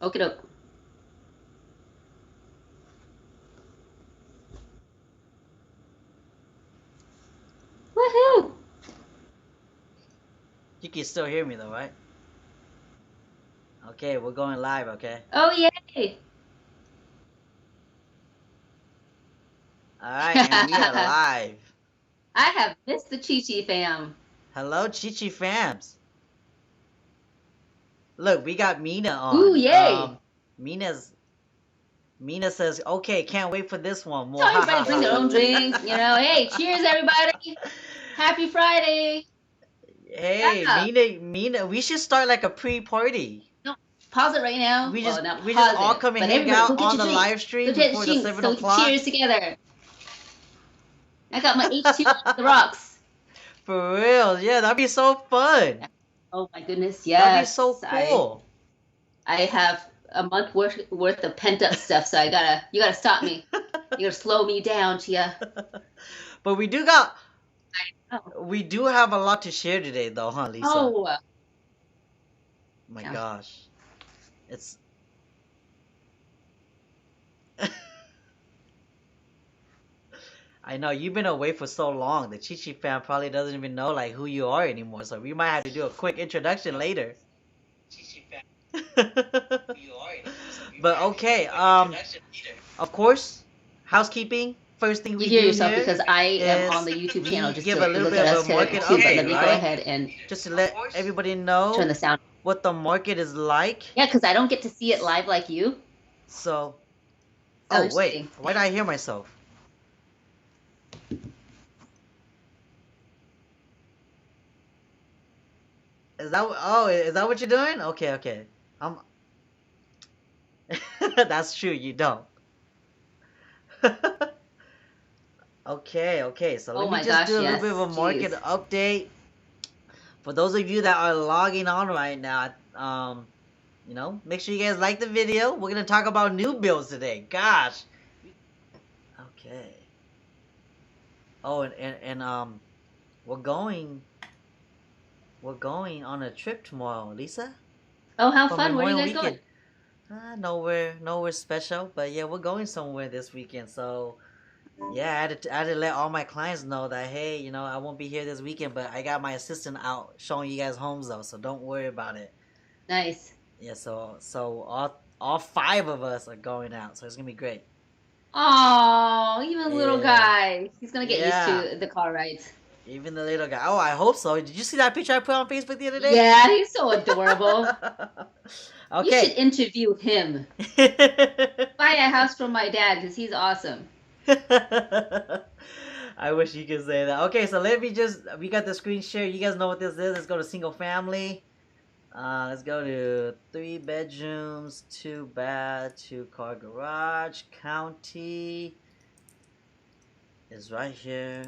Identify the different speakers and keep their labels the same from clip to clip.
Speaker 1: Okie doke. Woohoo!
Speaker 2: You can still hear me though, right? Okay, we're going live, okay?
Speaker 1: Oh, yay!
Speaker 2: Alright, and we are live.
Speaker 1: I have missed the Chi fam.
Speaker 2: Hello, Chichi fams. Look, we got Mina
Speaker 1: Ooh,
Speaker 2: on.
Speaker 1: yay!
Speaker 2: Mina says, okay, can't wait for this one.
Speaker 1: Tell everybody to bring their own drinks. Hey, cheers, everybody! Happy Friday!
Speaker 2: Hey,
Speaker 1: Yeah.
Speaker 2: Mina, we should start like a pre-party.
Speaker 1: No, pause it right now.
Speaker 2: We just
Speaker 1: Well, not
Speaker 2: we just
Speaker 1: pause
Speaker 2: all
Speaker 1: it,
Speaker 2: come and
Speaker 1: but
Speaker 2: hang
Speaker 1: everybody, go
Speaker 2: out
Speaker 1: get
Speaker 2: on
Speaker 1: your
Speaker 2: the
Speaker 1: drinks.
Speaker 2: live
Speaker 1: Go
Speaker 2: stream
Speaker 1: get
Speaker 2: before the
Speaker 1: drinks
Speaker 2: 7
Speaker 1: so we can
Speaker 2: o'clock.
Speaker 1: cheers together. I got my H2 the rocks.
Speaker 2: For real, yeah, that'd be so fun.
Speaker 1: Oh my goodness,
Speaker 2: That'd be so
Speaker 1: yes.
Speaker 2: cool.
Speaker 1: I have a month worth of pent up stuff, so you gotta stop me. You gotta slow me down, Chia.
Speaker 2: But
Speaker 1: Oh,
Speaker 2: we do have a lot to share today, though, huh, Lisa?
Speaker 1: oh,
Speaker 2: My
Speaker 1: yeah.
Speaker 2: gosh, it's. I know you've been away for so long. The Chichi fan probably doesn't even know like who you are anymore. So we might have to do a quick introduction later. But okay, of course, housekeeping. First thing
Speaker 1: You
Speaker 2: we
Speaker 1: hear
Speaker 2: do
Speaker 1: yourself
Speaker 2: here
Speaker 1: because I am
Speaker 2: is
Speaker 1: on the YouTube channel
Speaker 2: we
Speaker 1: just
Speaker 2: give
Speaker 1: to
Speaker 2: a little
Speaker 1: look
Speaker 2: bit
Speaker 1: at
Speaker 2: of
Speaker 1: us
Speaker 2: a market
Speaker 1: too. But let
Speaker 2: update,
Speaker 1: me go
Speaker 2: right?
Speaker 1: ahead and
Speaker 2: Just to let everybody
Speaker 1: turn
Speaker 2: know
Speaker 1: the sound.
Speaker 2: what the market is like.
Speaker 1: Yeah, because I don't get to see it live like you.
Speaker 2: So,
Speaker 1: So
Speaker 2: oh wait,
Speaker 1: interesting.
Speaker 2: why did I hear myself? Is that what you're doing? Okay, okay. I'm. That's true. You don't. Okay, okay. So let
Speaker 1: Oh
Speaker 2: me
Speaker 1: my
Speaker 2: just
Speaker 1: gosh,
Speaker 2: do a little bit
Speaker 1: yes.
Speaker 2: of a market
Speaker 1: Jeez.
Speaker 2: update for those of you that are logging on right now. Make sure you guys like the video. We're gonna talk about new builds today. Gosh. Okay. Oh, and we're going we're going on a trip tomorrow, Lisa,
Speaker 1: Oh, how
Speaker 2: for
Speaker 1: fun. Where are you
Speaker 2: Memorial
Speaker 1: guys going?
Speaker 2: Weekend. Nowhere special, but yeah, we're going somewhere this weekend. So yeah, I had to let all my clients know that hey, I won't be here this weekend, but I got my assistant out showing you guys homes though, so don't worry about it.
Speaker 1: Nice.
Speaker 2: Yeah, so all five of us are going out, so it's gonna be great.
Speaker 1: Oh, even little
Speaker 2: Yeah,
Speaker 1: guy. He's gonna get used
Speaker 2: yeah.
Speaker 1: to the car rides.
Speaker 2: Even the little guy. Oh, I hope so. Did you see that picture I put on Facebook the other day?
Speaker 1: Yeah, he's so adorable. You should
Speaker 2: Okay.
Speaker 1: interview him. Buy a house from my dad because he's awesome.
Speaker 2: I wish you could say that. Okay, so we got the screen share. You guys know what this is. Let's go to single family. Let's go to 3 bedrooms, 2 bath, 2 car garage. County is right here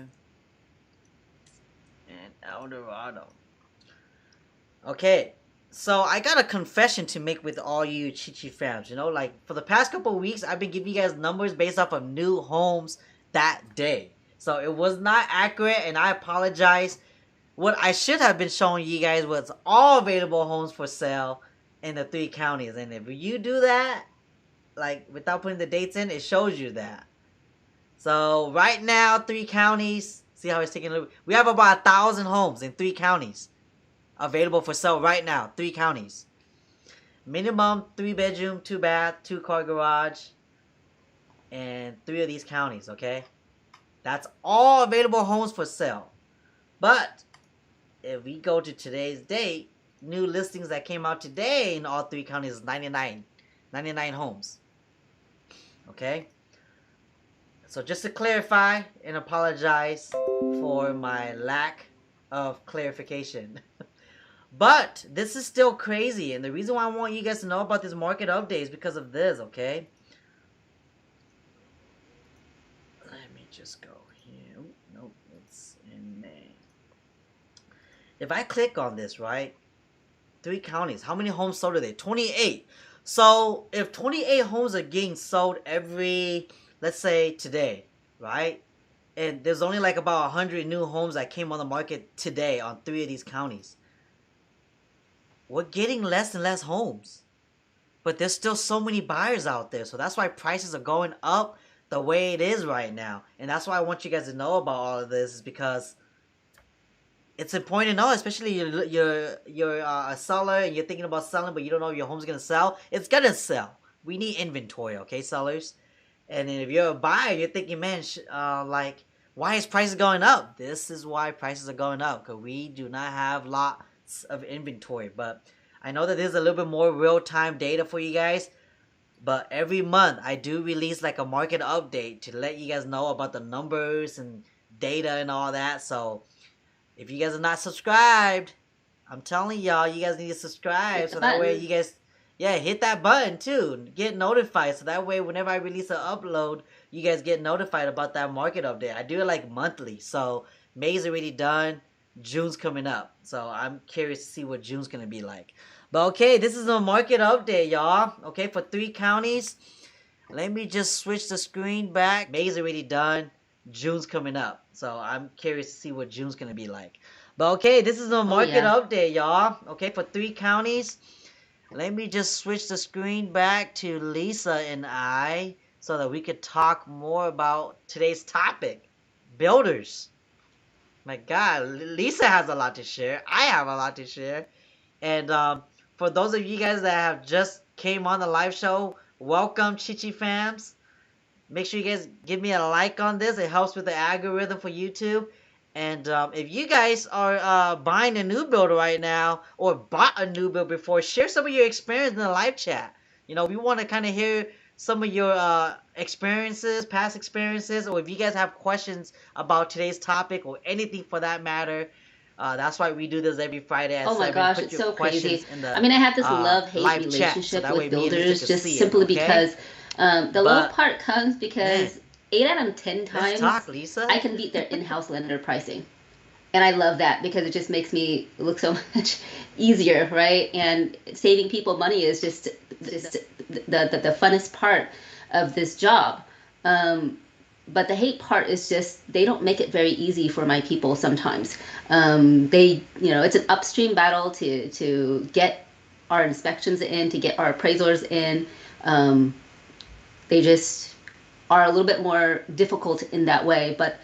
Speaker 2: in El Dorado. Okay, so I got a confession to make with all you Chichi fans. Like for the past couple of weeks, I've been giving you guys numbers based off of new homes that day. So it was not accurate, and I apologize. What I should have been showing you guys was all available homes for sale in the 3 counties. And if you do that, like without putting the dates in, it shows you that. So right now, 3 counties. See how it's taking a little. We have about 1,000 homes in 3 counties available for sale right now. 3 counties. Minimum 3 bedroom, 2 bath, 2 car garage, and 3 of these counties. Okay, that's all available homes for sale. But if we go to today's date, new listings that came out today in all 3 counties is 99 homes. Okay, so just to clarify and apologize for my lack of clarification. But this is still crazy, and the reason why I want you guys to know about this market update is because of this, okay? Let me just go here. Ooh, nope, it's in May. If I click on this, right? 3 counties. How many homes sold are there? 28. So if 28 homes are getting sold every, let's say today, right? And there's only like about 100 new homes that came on the market today on 3 of these counties. We're getting less and less homes. but there's still so many buyers out there. So that's why prices are going up the way it is right now. And that's why I want you guys to know about all of this, is because it's important to know, especially you're a seller and you're thinking about selling, but you don't know if your home's gonna sell. It's gonna sell. We need inventory, okay, sellers. And then if you're a buyer, you're thinking, man, like, why is prices going up? This is why prices are going up, because we do not have lots of inventory. But I know that there's a little bit more real-time data for you guys. But every month I do release like a market update to let you guys know about the numbers and data and all that. So if you guys are not subscribed, I'm telling y'all, you guys need to subscribe so that way you guys, yeah, hit that button too. Get notified so that way whenever I release an upload, you guys get notified about that market update. I do it like monthly. So May's already done. June's coming up. So I'm curious to see what June's going to be like. But okay, this is a market update, y'all. Okay, for 3 counties. Let me just switch the screen back. May's already done. June's coming up. So I'm curious to see what June's going to be like. But okay, this is a market update, y'all. Okay, for 3 counties. Let me just switch the screen back to Lisa and I so that we could talk more about today's topic. Builders. My God, Lisa has a lot to share. I have a lot to share. And for those of you guys that have just came on the live show, welcome, Chichi fams. Make sure you guys give me a like on this. It helps with the algorithm for YouTube. And if you guys are buying a new build right now or bought a new build before, share some of your experience in the live chat. You know, we want to kind of hear some of your experiences, past experiences, or if you guys have questions about today's topic or anything for that matter. That's why we do this every Friday at 7.
Speaker 1: Oh my gosh, it's so crazy. I mean, I have this love-hate relationship with builders just simply because the love part comes because 8 out of 10 times I can beat their in-house lender pricing. And I love that because it just makes me look so much easier, right? And saving people money is just the funnest part of this job. But the hate part is just they don't make it very easy for my people sometimes. It's an upstream battle to get our inspections in, to get our appraisals in. They just are a little bit more difficult in that way. But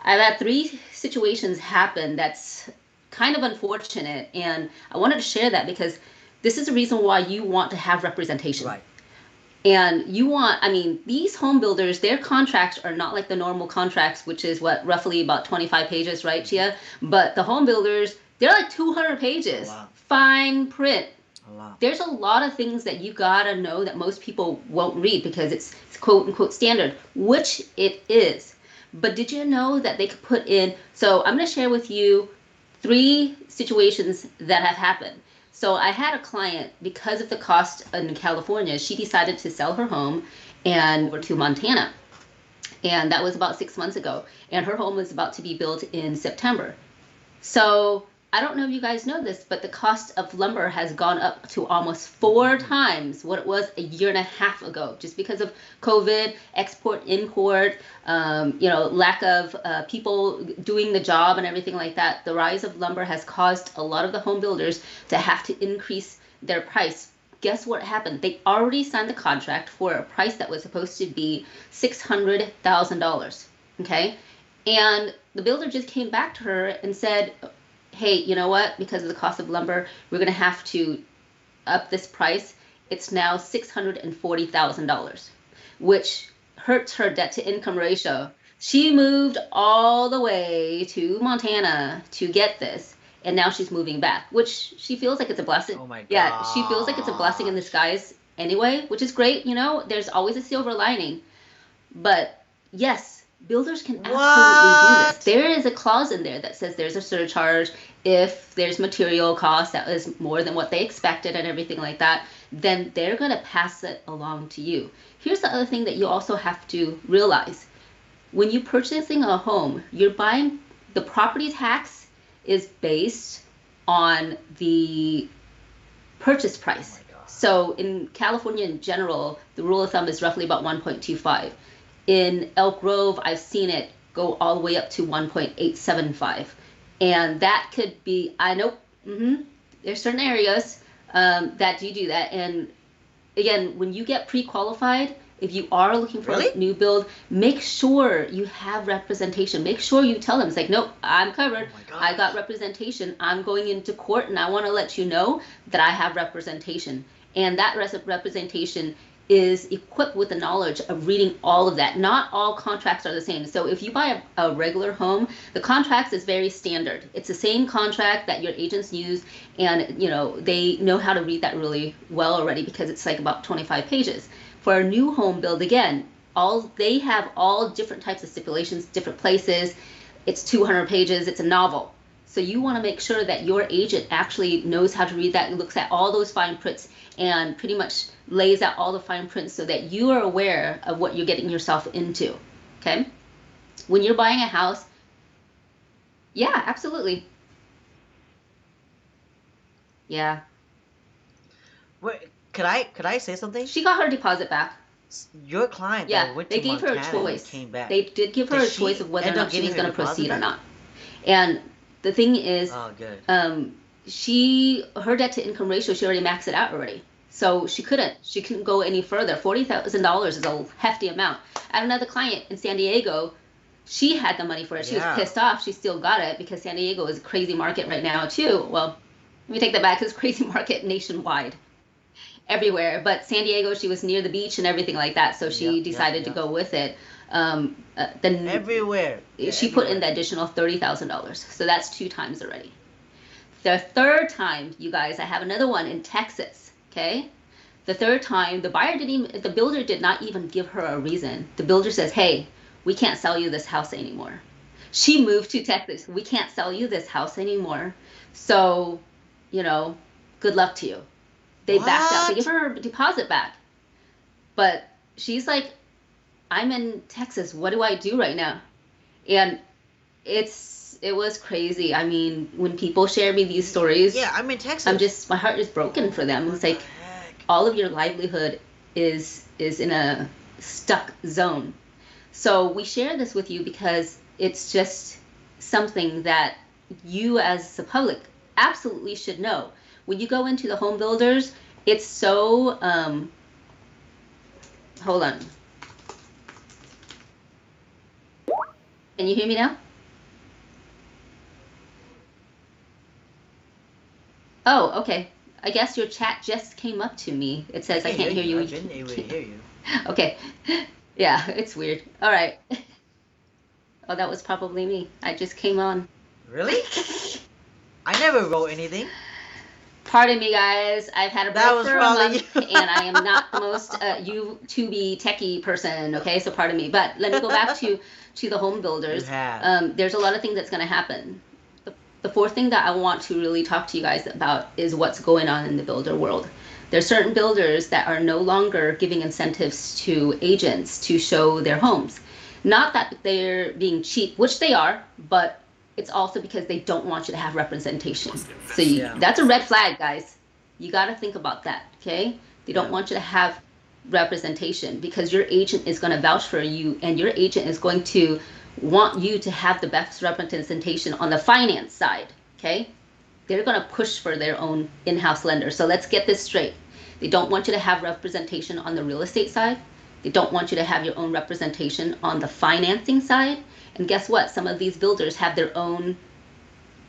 Speaker 1: I've had 3 situations happen that's kind of unfortunate, and I wanted to share that because this is the reason why you want to have representation.
Speaker 2: Right.
Speaker 1: And these home builders, their contracts are not like the normal contracts, which is roughly about 25 pages, right, Chia? But the home builders, they're like 200 pages. Fine print. There's a lot of things that you gotta know that most people won't read because it's quote unquote standard, which it is. But did you know that they could put in, so I'm gonna share with you 3 situations that have happened. So I had a client, because of the cost in California, she decided to sell her home and over to Montana. And that was about 6 months ago. And her home was about to be built in September. So I don't know if you guys know this, but the cost of lumber has gone up to almost 4 times what it was a year and a half ago, just because of COVID, export, import, lack of people doing the job and everything like that. The rise of lumber has caused a lot of the home builders to have to increase their price. Guess what happened? They already signed the contract for a price that was supposed to be $600,000. Okay, and the builder just came back to her and said, hey, you know what? Because of the cost of lumber, we're going to have to up this price. It's now $640,000, which hurts her debt to income ratio. She moved all the way to Montana to get this, and now she's moving back, which she feels like it's a blessing.
Speaker 2: Oh my God.
Speaker 1: Yeah, she feels like it's a blessing in disguise anyway, which is great. There's always a silver lining. But yes, builders can absolutely do this. There is a clause in there that says there's a surcharge if there's material cost that is more than what they expected and everything like that, then they're going to pass it along to you. Here's the other thing that you also have to realize. When you're purchasing a home, you're buying, the property tax is based on the purchase price. So in California in general, the rule of thumb is roughly about 1.25. In Elk Grove, I've seen it go all the way up to 1.875. And that could be, I know, there's certain areas that do that. And again, when you get pre-qualified, if you are looking for
Speaker 2: Really?
Speaker 1: a new build, make sure you have representation. Make sure you tell them, it's like, nope, I'm covered.
Speaker 2: Oh my
Speaker 1: I got
Speaker 2: gosh.
Speaker 1: representation. I'm going into court and I want to let you know that I have representation. And that representation is equipped with the knowledge of reading all of that. Not all contracts are the same. So if you buy a regular home, the contracts is very standard. It's the same contract that your agents use, and they know how to read that really well already because it's like about 25 pages. For a new home build, again, they have all different types of stipulations, different places. It's 200 pages. It's a novel. So you want to make sure that your agent actually knows how to read that and looks at all those fine prints and pretty much lays out all the fine prints so that you are aware of what you're getting yourself into. Okay? When you're buying a house, yeah, absolutely. Yeah.
Speaker 2: Wait, could I say something?
Speaker 1: She got her deposit back.
Speaker 2: Your client
Speaker 1: Yeah,
Speaker 2: that went
Speaker 1: they
Speaker 2: to
Speaker 1: gave her a
Speaker 2: Montana and
Speaker 1: choice.
Speaker 2: came back.
Speaker 1: They did give her
Speaker 2: Did
Speaker 1: a choice
Speaker 2: she
Speaker 1: of whether or
Speaker 2: end up
Speaker 1: not she
Speaker 2: getting
Speaker 1: was
Speaker 2: her
Speaker 1: going to
Speaker 2: deposit
Speaker 1: proceed or
Speaker 2: back?
Speaker 1: not. And the thing is,
Speaker 2: Oh, good.
Speaker 1: her debt to income ratio, she already maxed it out already. So she couldn't go any further. $40,000 is a hefty amount. I had another client in San Diego. She had the money for it. She was
Speaker 2: Yeah.
Speaker 1: pissed off. She still got it because San Diego is a crazy market right now too. Well, let me take that back. It's a crazy market nationwide, everywhere. But San Diego, she was near the beach and everything like that, so she
Speaker 2: Yep,
Speaker 1: decided to
Speaker 2: yep.
Speaker 1: go with it. Then
Speaker 2: Everywhere. Yeah,
Speaker 1: she put in
Speaker 2: everywhere.
Speaker 1: the additional $30,000, so that's 2 times already. The third time, you guys, I have another one in Texas. Okay, the third time, the builder did not even give her a reason. The builder says, "Hey, we can't sell you this house anymore." She moved to Texas. We can't sell you this house anymore. So, you know, good luck to you. They backed out. They give
Speaker 2: What?
Speaker 1: her her deposit back. But she's like, I'm in Texas. What do I do right now? And it was crazy. I mean, when people share me these stories,
Speaker 2: Yeah, I'm in Texas.
Speaker 1: my heart is broken for them. It's
Speaker 2: What the
Speaker 1: like
Speaker 2: heck?
Speaker 1: all of your livelihood is in a stuck zone. So we share this with you because it's just something that you as the public absolutely should know. When you go into the home builders, it's so hold on. Can you hear me now? Oh, okay. I guess your chat just came up to me. It
Speaker 2: I
Speaker 1: says I
Speaker 2: can
Speaker 1: can't
Speaker 2: hear
Speaker 1: hear
Speaker 2: you.
Speaker 1: you.
Speaker 2: I've been able to hear you.
Speaker 1: Okay. Yeah, it's weird. All right. Oh, that was probably me. I just came on.
Speaker 2: Really? I never wrote anything.
Speaker 1: Pardon me, guys. I've had a
Speaker 2: That
Speaker 1: break
Speaker 2: was
Speaker 1: for a
Speaker 2: probably
Speaker 1: month,
Speaker 2: you.
Speaker 1: and I am not the most YouTube techie person. Okay, so pardon me. But let me go back to the home
Speaker 2: You
Speaker 1: builders.
Speaker 2: have.
Speaker 1: There's a lot of things that's going to happen. The fourth thing that I want to really talk to you guys about is what's going on in the builder world. There's certain builders that are no longer giving incentives to agents to show their homes. Not that they're being cheap, which they are, but it's also because they don't want you to have representation. So
Speaker 2: Yeah.
Speaker 1: that's a red flag, guys. You got to think about that, okay? They don't
Speaker 2: Yeah.
Speaker 1: want you to have representation because your agent is going to vouch for you, and your agent is going to want you to have the best representation on the finance side, okay? They're going to push for their own in-house lender. So let's get this straight. They don't want you to have representation on the real estate side. They don't want you to have your own representation on the financing side. And guess what? Some of these builders have their own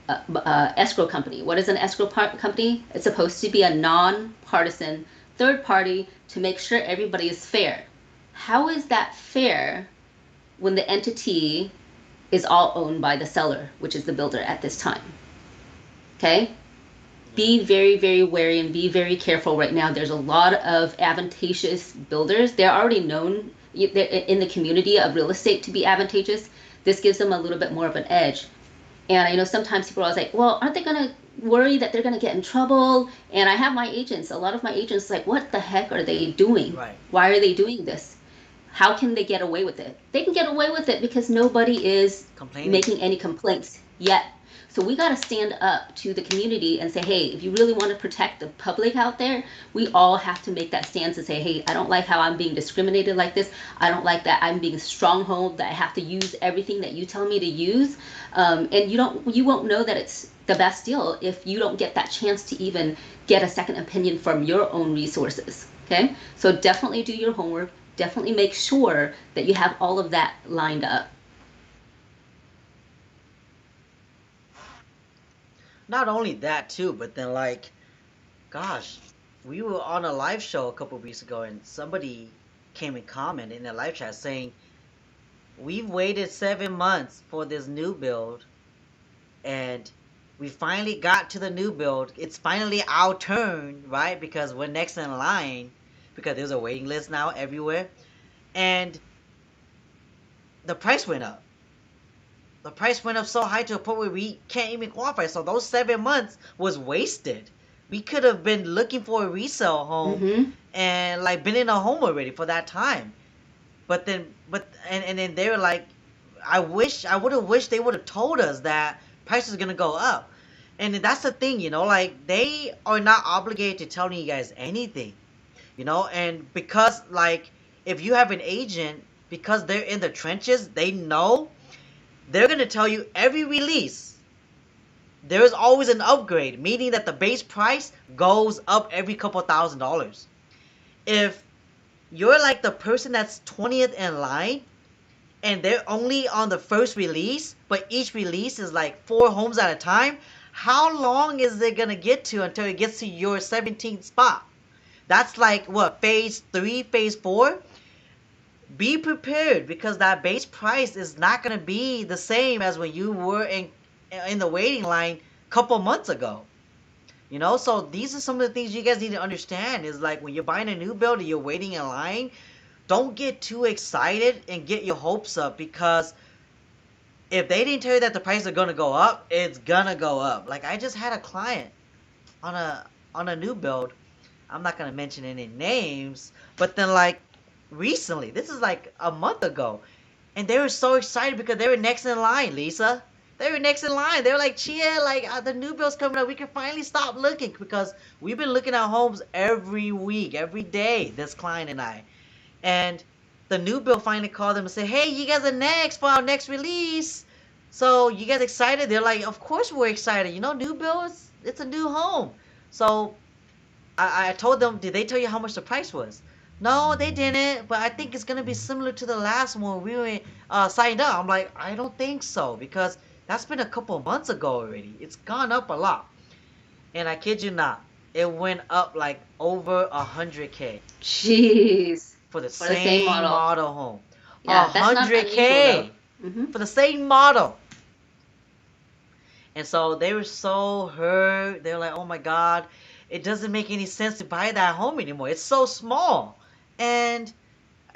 Speaker 1: escrow company. What is an escrow company? It's supposed to be a non-partisan third party to make sure everybody is fair. How is that fair when the entity is all owned by the seller, which is the builder at this time? Okay? Be very, very wary and be very careful right now. There's a lot of advantageous builders. They're already known in the community of real estate to be advantageous. This gives them a little bit more of an edge. And I know sometimes people are always like, well, aren't they going to worry that they're going to get in trouble? And I have my agents, a lot of my agents like, what the heck are they doing?
Speaker 2: Right.
Speaker 1: Why are they doing this? How can they get away with it? They can get away with it because nobody is making any complaints yet. So we got to stand up to the community and say, hey, if you really want to protect the public out there, we all have to make that stance and say, hey, I don't like how I'm being discriminated like this. I don't like that I'm being stronghold, that I have to use everything that you tell me to use. And you won't know that it's the best deal if you don't get that chance to even get a second opinion from your own resources. Okay, so definitely do your homework. Definitely make sure that you have all of that lined up.
Speaker 2: Not only that too, but then like, gosh, we were on a live show a couple weeks ago, and somebody came and commented in the live chat saying, "We've waited 7 months for this new build, and we finally got to the new build. It's finally our turn, right? Because we're next in line, because there's a waiting list now everywhere, and the price went up. The price went up so high to a point where we can't even qualify. So those 7 months was wasted. We could have been looking for a resale home
Speaker 1: Mm-hmm.
Speaker 2: and like been in a home already for that time. And then they were like, I would have wished they would have told us that price is gonna go up. And that's the thing, like they are not obligated to telling you guys anything, and because like if you have an agent, because they're in the trenches, they know they're going to tell you every release there is always an upgrade, meaning that the base price goes up every couple $1,000s. If you're like the person that's 20th in line and they're only on the first release, but each release is like 4 homes at a time, how long is it going to get to until it gets to your 17th spot? That's like what, phase 3, phase 4? Be prepared, because that base price is not going to be the same as when you were in the waiting line a couple months ago. So these are some of the things you guys need to understand, is like when you're buying a new build and you're waiting in line, don't get too excited and get your hopes up, because if they didn't tell you that the prices are going to go up, it's going to go up. Like I just had a client on a new build. I'm not going to mention any names, but then like recently, this is like a month ago, and they were so excited because they were next in line, Lisa. They were next in line. They were like, Chia, like the new bill's coming up. We can finally stop looking, because we've been looking at homes every week, every day, this client and I. And the new bill finally called them and said, hey, you guys are next for our next release. So you guys excited? They're like, of course we're excited. New bill, it's a new home. So I told them, did they tell you how much the price was? No, they didn't, but I think it's gonna be similar to the last one we were signed up. I'm like, I don't think so, because that's been a couple of months ago already. It's gone up a lot, and I kid you not, it went up like over 100K
Speaker 1: Jeez.
Speaker 2: for the
Speaker 1: For the same
Speaker 2: same
Speaker 1: model.
Speaker 2: model home.
Speaker 1: Yeah, that's not unusual though.
Speaker 2: 100K
Speaker 1: Mm-hmm.
Speaker 2: for the same model. And so they were so hurt. They were like, oh my God, it doesn't make any sense to buy that home anymore. It's so small. And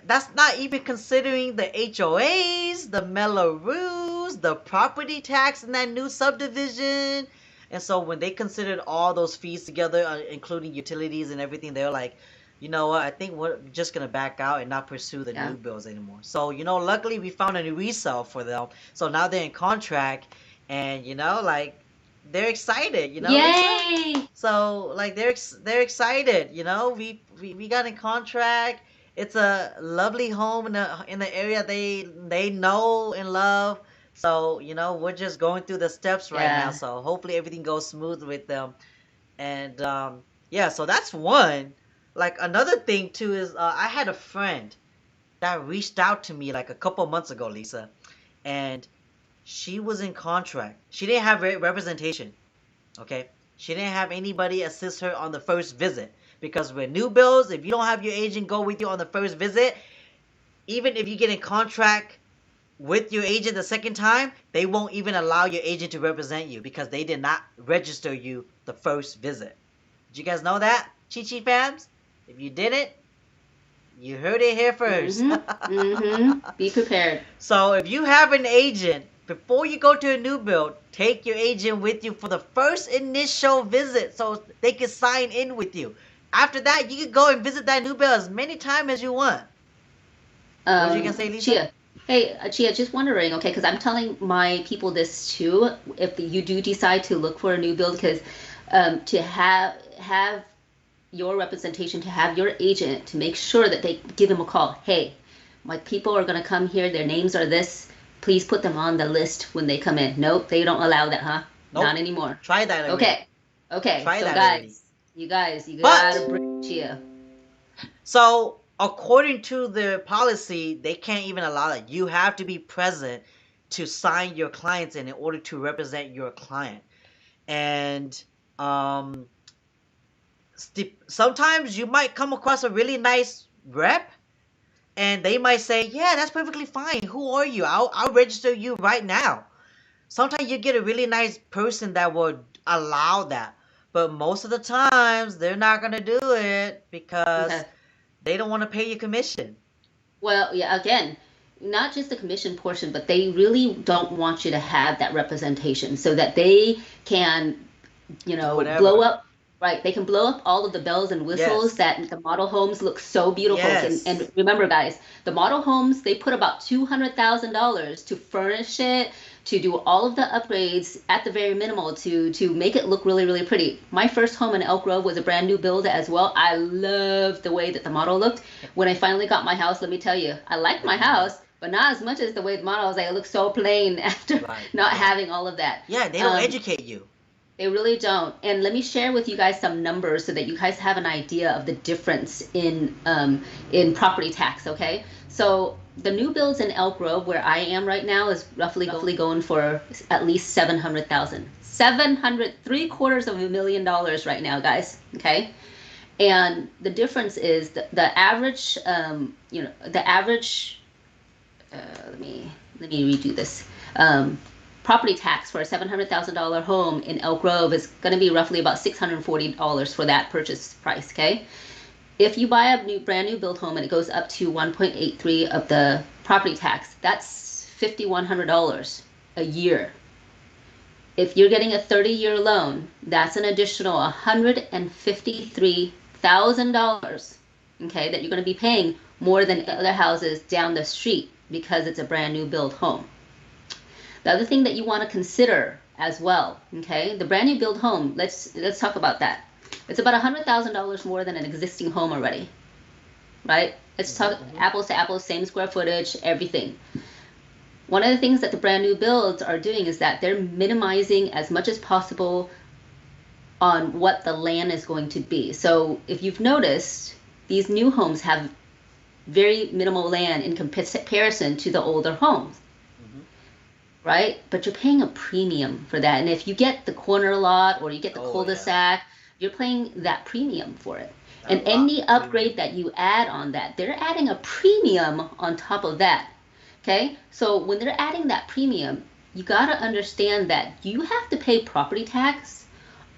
Speaker 2: that's not even considering the HOAs, the Melloroos, the property tax in that new subdivision. And so when they considered all those fees together, including utilities and everything, they were like, you know what, I think we're just going to back out and not pursue the
Speaker 1: Yeah.
Speaker 2: new bills anymore. So, luckily we found a new resale for them. So now they're in contract, and, like, they're excited, Lisa?
Speaker 1: Yay!
Speaker 2: So, like, they're excited, we got in contract. It's a lovely home in the area they know and love. So, we're just going through the steps right now.
Speaker 1: Yeah.
Speaker 2: So hopefully everything goes smooth with them. And yeah, so that's one. Like another thing too is I had a friend that reached out to me like a couple months ago, Lisa, and she was in contract. She didn't have representation. Okay, she didn't have anybody assist her on the first visit, because with new bills, if you don't have your agent go with you on the first visit, even if you get in contract with your agent the second time, they won't even allow your agent to represent you, because they did not register you the first visit. Did you guys know that, Chi fams? If you didn't, you heard it here first.
Speaker 1: Mm-hmm. Mm-hmm. Be prepared.
Speaker 2: So if you have an agent, before you go to a new build, take your agent with you for the first initial visit so they can sign in with you. After that, you can go and visit that new build as many times as you want. What were you gonna say, Lisa?
Speaker 1: Chia. Hey, Chia, just wondering, okay, because I'm telling my people this too. If you do decide to look for a new build, because to have your representation, to have your agent, to make sure that they give them a call. Hey, my people are gonna come here. Their names are this. Please put them on the list when they come in. Nope, they don't allow that, huh?
Speaker 2: Nope.
Speaker 1: Not anymore.
Speaker 2: Try that already.
Speaker 1: Okay. Okay.
Speaker 2: Try
Speaker 1: so
Speaker 2: that
Speaker 1: guys,
Speaker 2: already.
Speaker 1: you guys, you
Speaker 2: But
Speaker 1: gotta bring Chia.
Speaker 2: So according to the policy, they can't even allow that. You have to be present to sign your clients in order to represent your client. And um, sometimes you might come across a really nice rep, and they might say, "Yeah, that's perfectly fine. Who are you? I'll register you right now." Sometimes you get a really nice person that would allow that, but most of the times they're not gonna do it because
Speaker 1: Okay.
Speaker 2: they don't want to pay you commission.
Speaker 1: Well, yeah, again, not just the commission portion, but they really don't want you to have that representation so that they can,
Speaker 2: Do
Speaker 1: blow
Speaker 2: whatever.
Speaker 1: up, right? They can blow up all of the bells and whistles
Speaker 2: Yes.
Speaker 1: that the model homes look so beautiful. And
Speaker 2: Yes.
Speaker 1: remember, guys, the model homes, they put about $200,000 to furnish it, to do all of the upgrades at the very minimal to make it look really, really pretty. My first home in Elk Grove was a brand new build as well. I loved the way that the model looked. When I finally got my house, let me tell you, I liked my house, but not as much as the way the model was. Like, it looked so plain after
Speaker 2: Right.
Speaker 1: not
Speaker 2: Right.
Speaker 1: having all of that.
Speaker 2: Yeah, they don't
Speaker 1: Um,
Speaker 2: educate you.
Speaker 1: they really don't. And let me share with you guys some numbers so that you guys have an idea of the difference in property tax. Okay, so the new builds in Elk Grove, where I am right now, is roughly going for at least 700,000. 700, three-quarters of $1 million right now, guys. Okay, and the difference is the average, the average let me redo this. Um, Property tax for a $700,000 home in Elk Grove is going to be roughly about $640 for that purchase price. Okay, if you buy a brand new built home and it goes up to 1.83 of the property tax, that's $5,100 a year. If you're getting a 30-year loan, that's an additional $153,000. Okay, that you're going to be paying more than other houses down the street because it's a brand new build home. The other thing that you want to consider as well, okay, the brand new build home, let's talk about that. It's about $100,000 more than an existing home already, right? Let's talk apples to apples, same square footage, everything. One of the things that the brand new builds are doing is that they're minimizing as much as possible on what the land is going to be. So if you've noticed, these new homes have very minimal land in comparison to the older homes,
Speaker 2: Hmm.
Speaker 1: right? But you're paying a premium for that. And if you get the corner lot or you get the
Speaker 2: Oh yeah,
Speaker 1: cul-de-sac, you're paying that premium for it.
Speaker 2: a
Speaker 1: And
Speaker 2: lot
Speaker 1: any
Speaker 2: premium.
Speaker 1: upgrade that you add on that, they're adding a premium on top of that. Okay? So when they're adding that premium, you got to understand that you have to pay property tax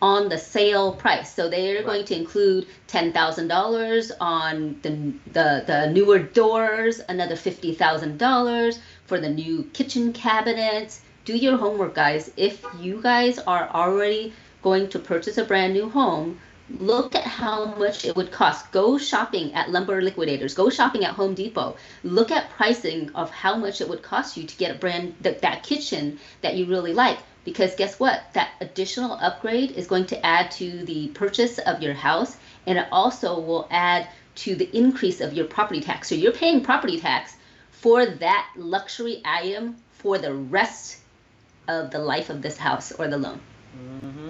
Speaker 1: on the sale price. So they're
Speaker 2: Right.
Speaker 1: going to include $10,000 on the newer doors, another $50,000 for the new kitchen cabinets. Do your homework, guys. If you guys are already going to purchase a brand new home, look at how much it would cost. Go shopping at Lumber Liquidators. Go shopping at Home Depot. Look at pricing of how much it would cost you to get a that kitchen that you really like. Because guess what? That additional upgrade is going to add to the purchase of your house, and it also will add to the increase of your property tax. So you're paying property tax for that luxury item for the rest of the life of this house or the loan.
Speaker 2: Hmm.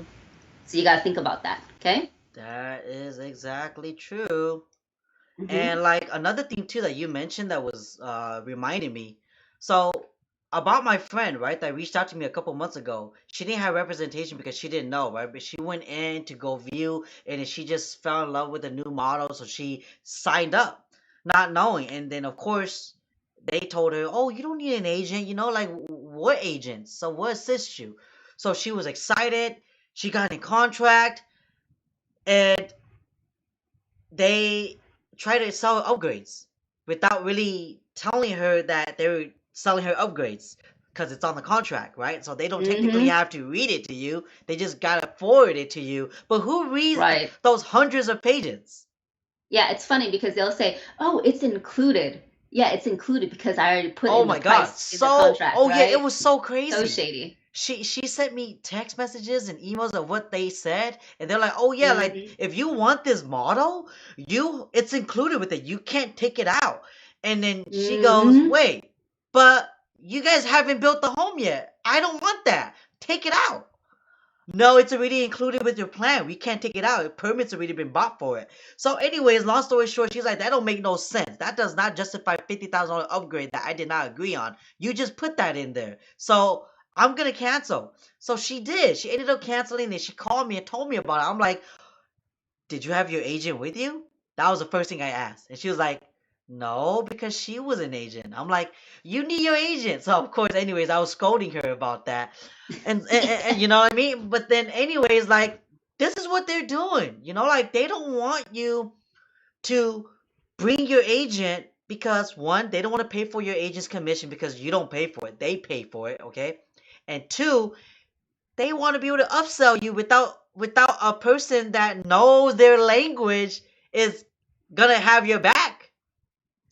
Speaker 1: So you got to think about that. Okay.
Speaker 2: That is exactly true.
Speaker 1: Mm-hmm.
Speaker 2: And like another thing too that you mentioned that was reminding me. So about my friend, right, that reached out to me a couple months ago. She didn't have representation because she didn't know, right? But she went in to go view, and then she just fell in love with the new model, so she signed up, not knowing. And then of course they told her, "Oh, you don't need an agent, like what agents? So what assists you?" So she was excited. She got in contract, and they try to sell upgrades without really telling her that they were selling her upgrades because it's on the contract, right? So they don't technically
Speaker 1: Mm-hmm.
Speaker 2: have to read it to you. They just gotta forward it to you. But who reads
Speaker 1: Right.
Speaker 2: those hundreds of pages?
Speaker 1: Yeah, it's funny because they'll say, "Oh, it's included." Yeah, it's included because I already put
Speaker 2: Oh
Speaker 1: in the
Speaker 2: my god.
Speaker 1: price in the contract,
Speaker 2: Oh yeah, it
Speaker 1: right?
Speaker 2: was so
Speaker 1: So
Speaker 2: crazy.
Speaker 1: shady.
Speaker 2: She sent me text messages and emails of what they said, and they're like, "Oh yeah, like
Speaker 1: Mm-hmm.
Speaker 2: if you want this model, it's included with it. You can't take it out." And then she goes,
Speaker 1: Mm-hmm.
Speaker 2: "Wait, but you guys haven't built the home yet. I don't want that. Take it out." No, it's already included with your plan. We can't take it out. Permits already been bought for it. So, anyways, long story short, she's like, that don't make no sense. That does not justify $50,000 upgrade that I did not agree on. You just put that in there. So I'm gonna cancel. So she did. She ended up canceling and she called me and told me about it. I'm like, did you have your agent with you? That was the first thing I asked. And she was like, no, because she was an agent. I'm like, you need your agent. So of course, anyways, I was scolding her about that. And you know what I mean? But then anyways, like this is what they're doing. You know, like they don't want you to bring your agent because one, they don't want to pay for your agent's commission because you don't pay for it. They pay for it, okay? And two, they want to be able to upsell you without a person that knows their language is gonna have your back.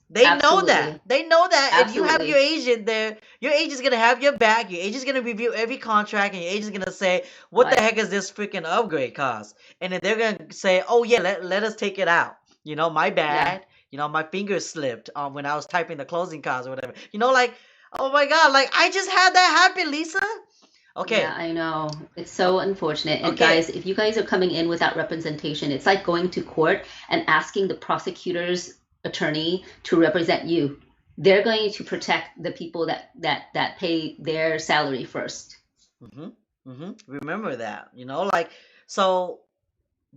Speaker 2: They know that.
Speaker 1: Absolutely.
Speaker 2: They know that if you have your
Speaker 1: Absolutely.
Speaker 2: agent there, your agent's gonna have your back. Your agent's gonna review every contract, and your agent's gonna say, "What the
Speaker 1: Right.
Speaker 2: heck is this freaking upgrade cost?" And then they're gonna say, "Oh yeah, let us take it out." You know, my
Speaker 1: Yeah.
Speaker 2: bad. You know, my finger slipped when I was typing the closing costs or whatever. You know, like, oh my god, like I just had that happen, Lisa.
Speaker 1: Yeah,
Speaker 2: Okay,
Speaker 1: I know. It's so unfortunate. And
Speaker 2: okay.
Speaker 1: guys, if you guys are coming in without representation, it's like going to court and asking the prosecutor's attorney to represent you. They're going to protect the people that pay their salary first.
Speaker 2: Mm-hmm. Mm-hmm. Remember that, like so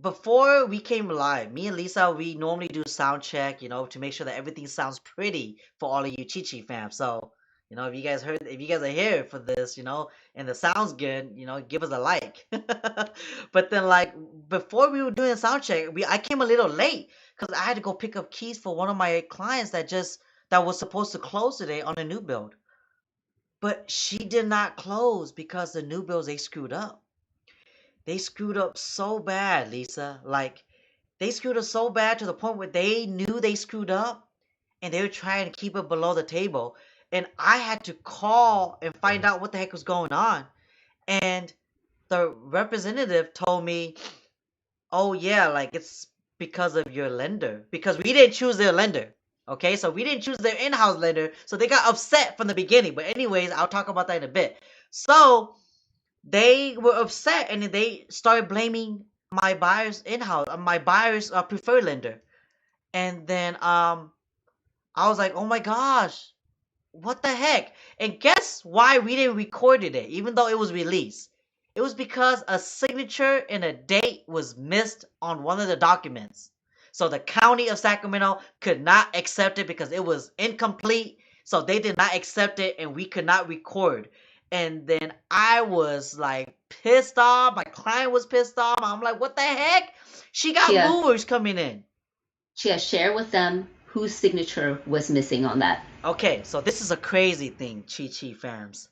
Speaker 2: before we came live, me and Lisa, we normally do sound check, to make sure that everything sounds pretty for all of you Chichi fam. So, if you guys are here for this, and it sounds good, give us a like. But then, like, before we were doing a sound check, I came a little late because I had to go pick up keys for one of my clients that was supposed to close today on a new build. But she did not close because the new builds they screwed up. They screwed up so bad, Lisa. Like they screwed up so bad to the point where they knew they screwed up and they were trying to keep it below the table. And I had to call and find out what the heck was going on. And the representative told me, oh yeah, like it's because of your lender. Because we didn't choose their lender. Okay, so we didn't choose their in-house lender, so they got upset from the beginning. But anyways, I'll talk about that in a bit. So they were upset and they started blaming my buyer's in-house, my buyer's preferred lender. And then I was like, oh my gosh, what the heck? And guess why we didn't record it, even though it was released? It was because a signature and a date was missed on one of the documents. So the county of Sacramento could not accept it because it was incomplete. So they did not accept it and we could not record. And then I was like pissed off. My client was pissed off. I'm like, what the heck? She got
Speaker 1: Chia,
Speaker 2: movers coming in.
Speaker 1: Chia, share with them whose signature was missing on that.
Speaker 2: Okay, so this is a crazy thing, Chi Chi fams.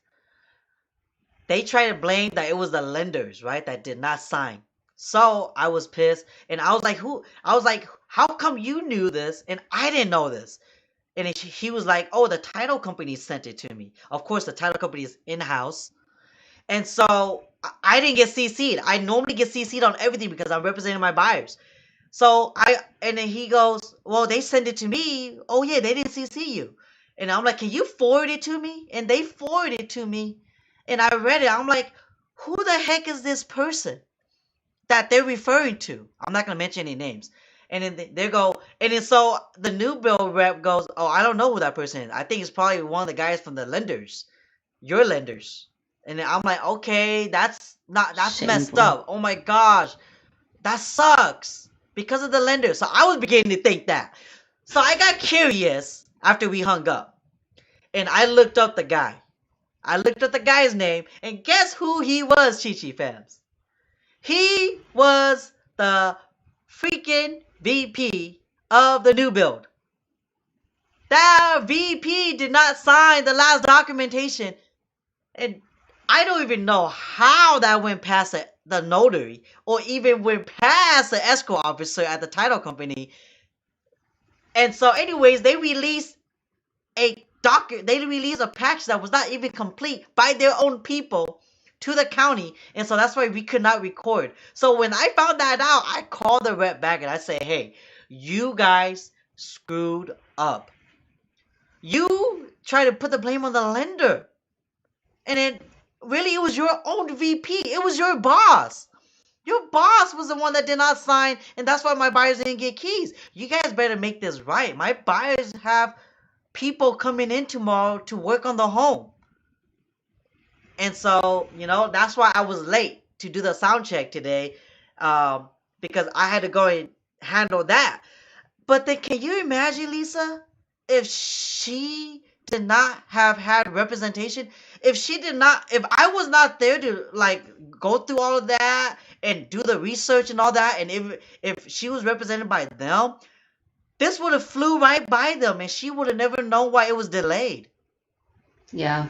Speaker 2: They try to blame that it was the lenders, right, that did not sign. So I was pissed, and I was like, "Who?" I was like, "How come you knew this and I didn't know this?" And he was like, "Oh, the title company sent it to me." Of course, the title company is in house, and so I didn't get CC'd. I normally get CC'd on everything because I'm representing my buyers. So and then he goes, well, they sent it to me. Oh yeah, they didn't CC you. And I'm like, can you forward it to me? And they forwarded it to me. And I read it. I'm like, who the heck is this person that they're referring to? I'm not gonna mention any names. And then they go, and then so the new bill rep goes, oh, I don't know who that person is. I think it's probably one of the guys from the lenders, your lenders. And then I'm like, okay, that's messed
Speaker 1: Shameful.
Speaker 2: up. Oh my gosh, that sucks because of the lender. So I was beginning to think that. So I got curious after we hung up and I looked up the guy. I looked up the guy's name and guess who he was, Chi Chi fams? He was the freaking VP of the new build. That VP did not sign the last documentation. And I don't even know how that went past the notary or even went past the escrow officer at the title company. And so, anyways, they released a patch that was not even complete by their own people to the county. And so that's why we could not record. So when I found that out, I called the rep back and I said, hey, you guys screwed up. You try to put the blame on the lender. And then really, it was your own VP. It was your boss. Your boss was the one that did not sign, and that's why my buyers didn't get keys. You guys better make this right. My buyers have people coming in tomorrow to work on the home. And so, that's why I was late to do the sound check today, because I had to go and handle that. But then, can you imagine, Lisa, if she did not have had representation? If I was not there to like go through all of that and do the research and all that, and if she was represented by them, this would have flew right by them, and she would have never known why it was delayed.
Speaker 1: Yeah.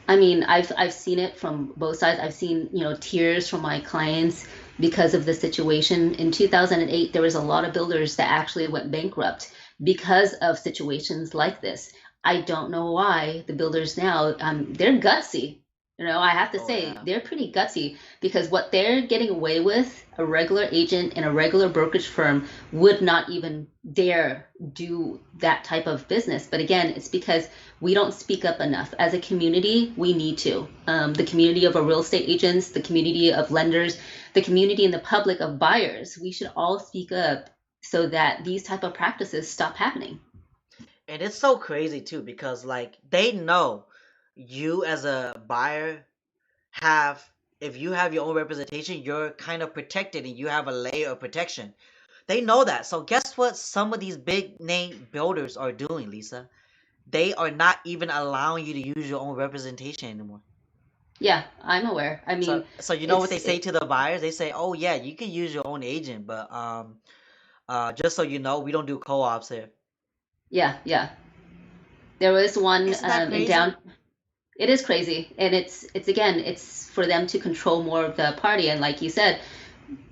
Speaker 1: I mean, I've seen it from both sides. I've seen, tears from my clients because of the situation. In 2008, there was a lot of builders that actually went bankrupt because of situations like this. I don't know why the builders now, they're gutsy. I have to say,
Speaker 2: yeah.
Speaker 1: They're pretty gutsy, because what they're getting away with, a regular agent in a regular brokerage firm would not even dare do that type of business. But again, it's because we don't speak up enough. As a community, we need to. The community of our real estate agents, the community of lenders, the community and the public of buyers, we should all speak up so that these type of practices stop happening.
Speaker 2: And it's so crazy too, because like they know you as a buyer if you have your own representation, you're kind of protected and you have a layer of protection. They know that. So guess what some of these big name builders are doing, Lisa? They are not even allowing you to use your own representation anymore.
Speaker 1: Yeah, I'm aware. I mean,
Speaker 2: so you know what they say to the buyers? They say, "Oh yeah, you can use your own agent, but just so you know, we don't do co-ops here."
Speaker 1: Yeah. There was one in down. It is crazy, and it's for them to control more of the party. And like you said,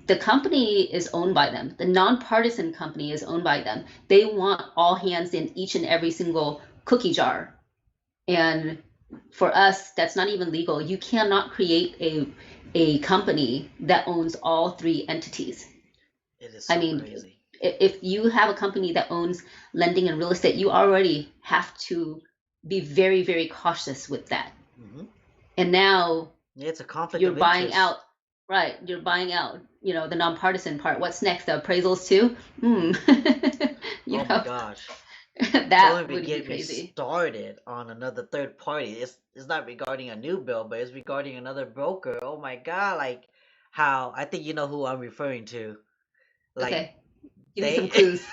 Speaker 1: the company is owned by them. The nonpartisan company is owned by them. They want all hands in each and every single cookie jar. And for us, that's not even legal. You cannot create a company that owns all three entities.
Speaker 2: It is so crazy.
Speaker 1: If you have a company that owns lending and real estate, you already have to be very, very cautious with that.
Speaker 2: Mm-hmm.
Speaker 1: And now
Speaker 2: it's a conflict
Speaker 1: you're
Speaker 2: of
Speaker 1: buying
Speaker 2: interest.
Speaker 1: out, right? You're buying out, the nonpartisan part. What's next? The appraisals too?
Speaker 2: Oh my gosh.
Speaker 1: That would be crazy.
Speaker 2: Me started on another third party. It's not regarding a new bill, but it's regarding another broker. Oh my god, like how I think you know who I'm referring to. Like,
Speaker 1: okay. Give me some clues.